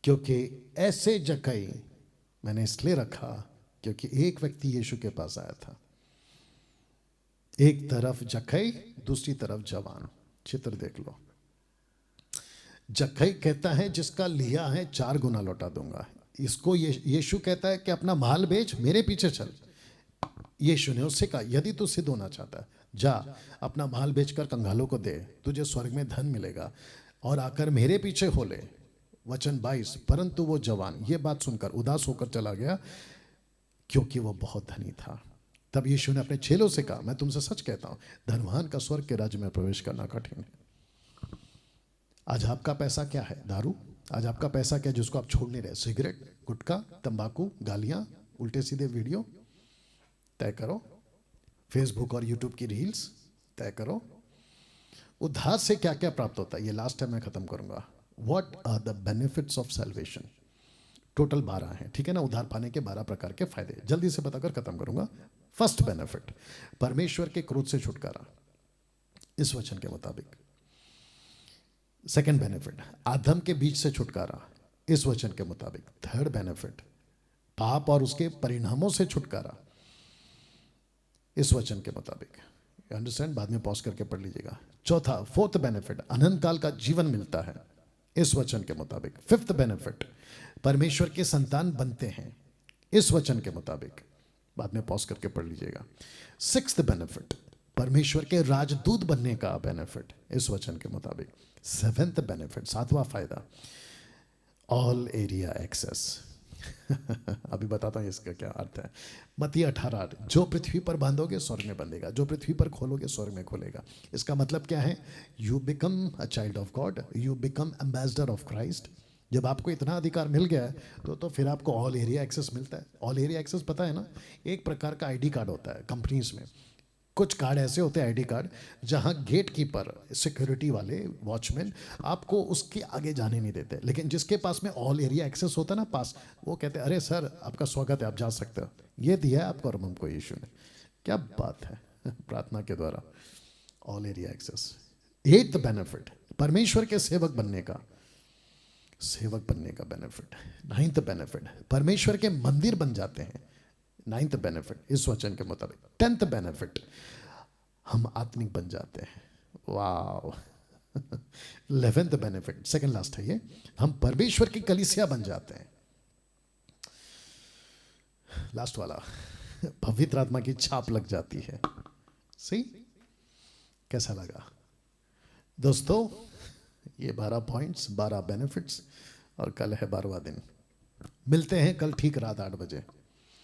क्योंकि ऐसे जक्कई मैंने इसलिए रखा क्योंकि एक व्यक्ति यीशु के पास आया था, एक तरफ जक्कई, दूसरी तरफ जवान। चित्र देख लो। जक्कई कहता है जिसका लिया है 4 गुना लौटा दूंगा। इसको यीशु कहता है कि अपना माल बेच, मेरे पीछे चल। यीशु ने उससे कहा, यदि तू सिद्ध होना चाहता है, जा अपना माल बेचकर कंगालों को दे, तुझे स्वर्ग में धन मिलेगा, और आकर मेरे पीछे हो ले। वचन 22, परंतु वो जवान ये बात सुनकर उदास होकर चला गया, क्योंकि वो बहुत धनी था। तब यीशु ने अपने चेलों से कहा, मैं तुमसे सच कहता हूं, धनवान का स्वर्ग के राज्य में प्रवेश करना कठिन है। आज आपका पैसा क्या है? दारू। आज आपका पैसा क्या जिसको आप छोड़ नहीं रहे? सिगरेट, गुटखा, तंबाकू, गालियां, उल्टे सीधे वीडियो तय करो, फेसबुक और यूट्यूब की रील्स तय करो। उद्धार से क्या क्या प्राप्त होता है, ये लास्ट टाइम मैं खत्म करूंगा। What are the benefits of salvation? Total 12 हैं, ठीक है ना? उद्धार पाने के 12 प्रकार के फायदे जल्दी से बताकर खत्म करूंगा। फर्स्ट बेनिफिट, परमेश्वर के क्रोध से छुटकारा, इस वचन के मुताबिक। सेकंड बेनिफिट, आदम के बीच से छुटकारा, इस वचन के मुताबिक। थर्ड बेनिफिट, पाप और उसके परिणामों से छुटकारा, इस वचन के मुताबिक। अंडरस्टैंड? बाद में पॉज करके पढ़ लीजिएगा। चौथा, फोर्थ बेनिफिट, अनंत काल का जीवन मिलता है इस वचन के मुताबिक। फिफ्थ बेनिफिट, परमेश्वर के संतान बनते हैं इस वचन के मुताबिक। बाद में पॉज करके पढ़ लीजिएगा। सिक्स्थ बेनिफिट, परमेश्वर के राजदूत बनने का बेनिफिट इस वचन के मुताबिक। सेवेंथ बेनिफिट, सातवां फायदा, ऑल एरिया एक्सेस। अभी बताता हूं इसका क्या अर्थ है। मत्ती 18:8, जो पृथ्वी पर बांधोगे स्वर्ग में बंधेगा, जो पृथ्वी पर खोलोगे स्वर्ग में खोलेगा। इसका मतलब क्या है? You become a child of God, you become ambassador of Christ. जब आपको इतना अधिकार मिल गया है तो फिर आपको ऑल एरिया एक्सेस मिलता है। ऑल एरिया एक्सेस पता है ना, एक प्रकार का आईडी कार्ड होता है कंपनीज में। कुछ कार्ड ऐसे होते हैं आईडी कार्ड, जहां गेट कीपर, सिक्योरिटी वाले, वॉचमैन आपको उसके आगे जाने नहीं देते, लेकिन जिसके पास में ऑल एरिया एक्सेस होता है ना पास, वो कहते हैं अरे सर आपका स्वागत है, आप जा सकते हो। ये दिया है आपको और हमको यीशु ने। क्या बात है। प्रार्थना के द्वारा all area access. Eighth benefit, परमेश्वर के सेवक बनने का बेनिफिट। नाइन्थ बेनिफिट, परमेश्वर के मंदिर बन जाते हैं। नाइन्थ बेनिफिट इस वचन के मुताबिक। टेंथ बेनिफिट, हम आत्मिक बन जाते हैं। वाव। 11th बेनिफिट, सेकंड लास्ट है ये, हम परमेश्वर की कलीसिया बन जाते हैं। लास्ट वाला, पवित्र आत्मा की छाप लग जाती है। सही? कैसा लगा दोस्तों? ये 12 पॉइंट्स, 12 बेनिफिट्स, और कल है 12वां दिन। मिलते हैं कल ठीक रात 8 बजे।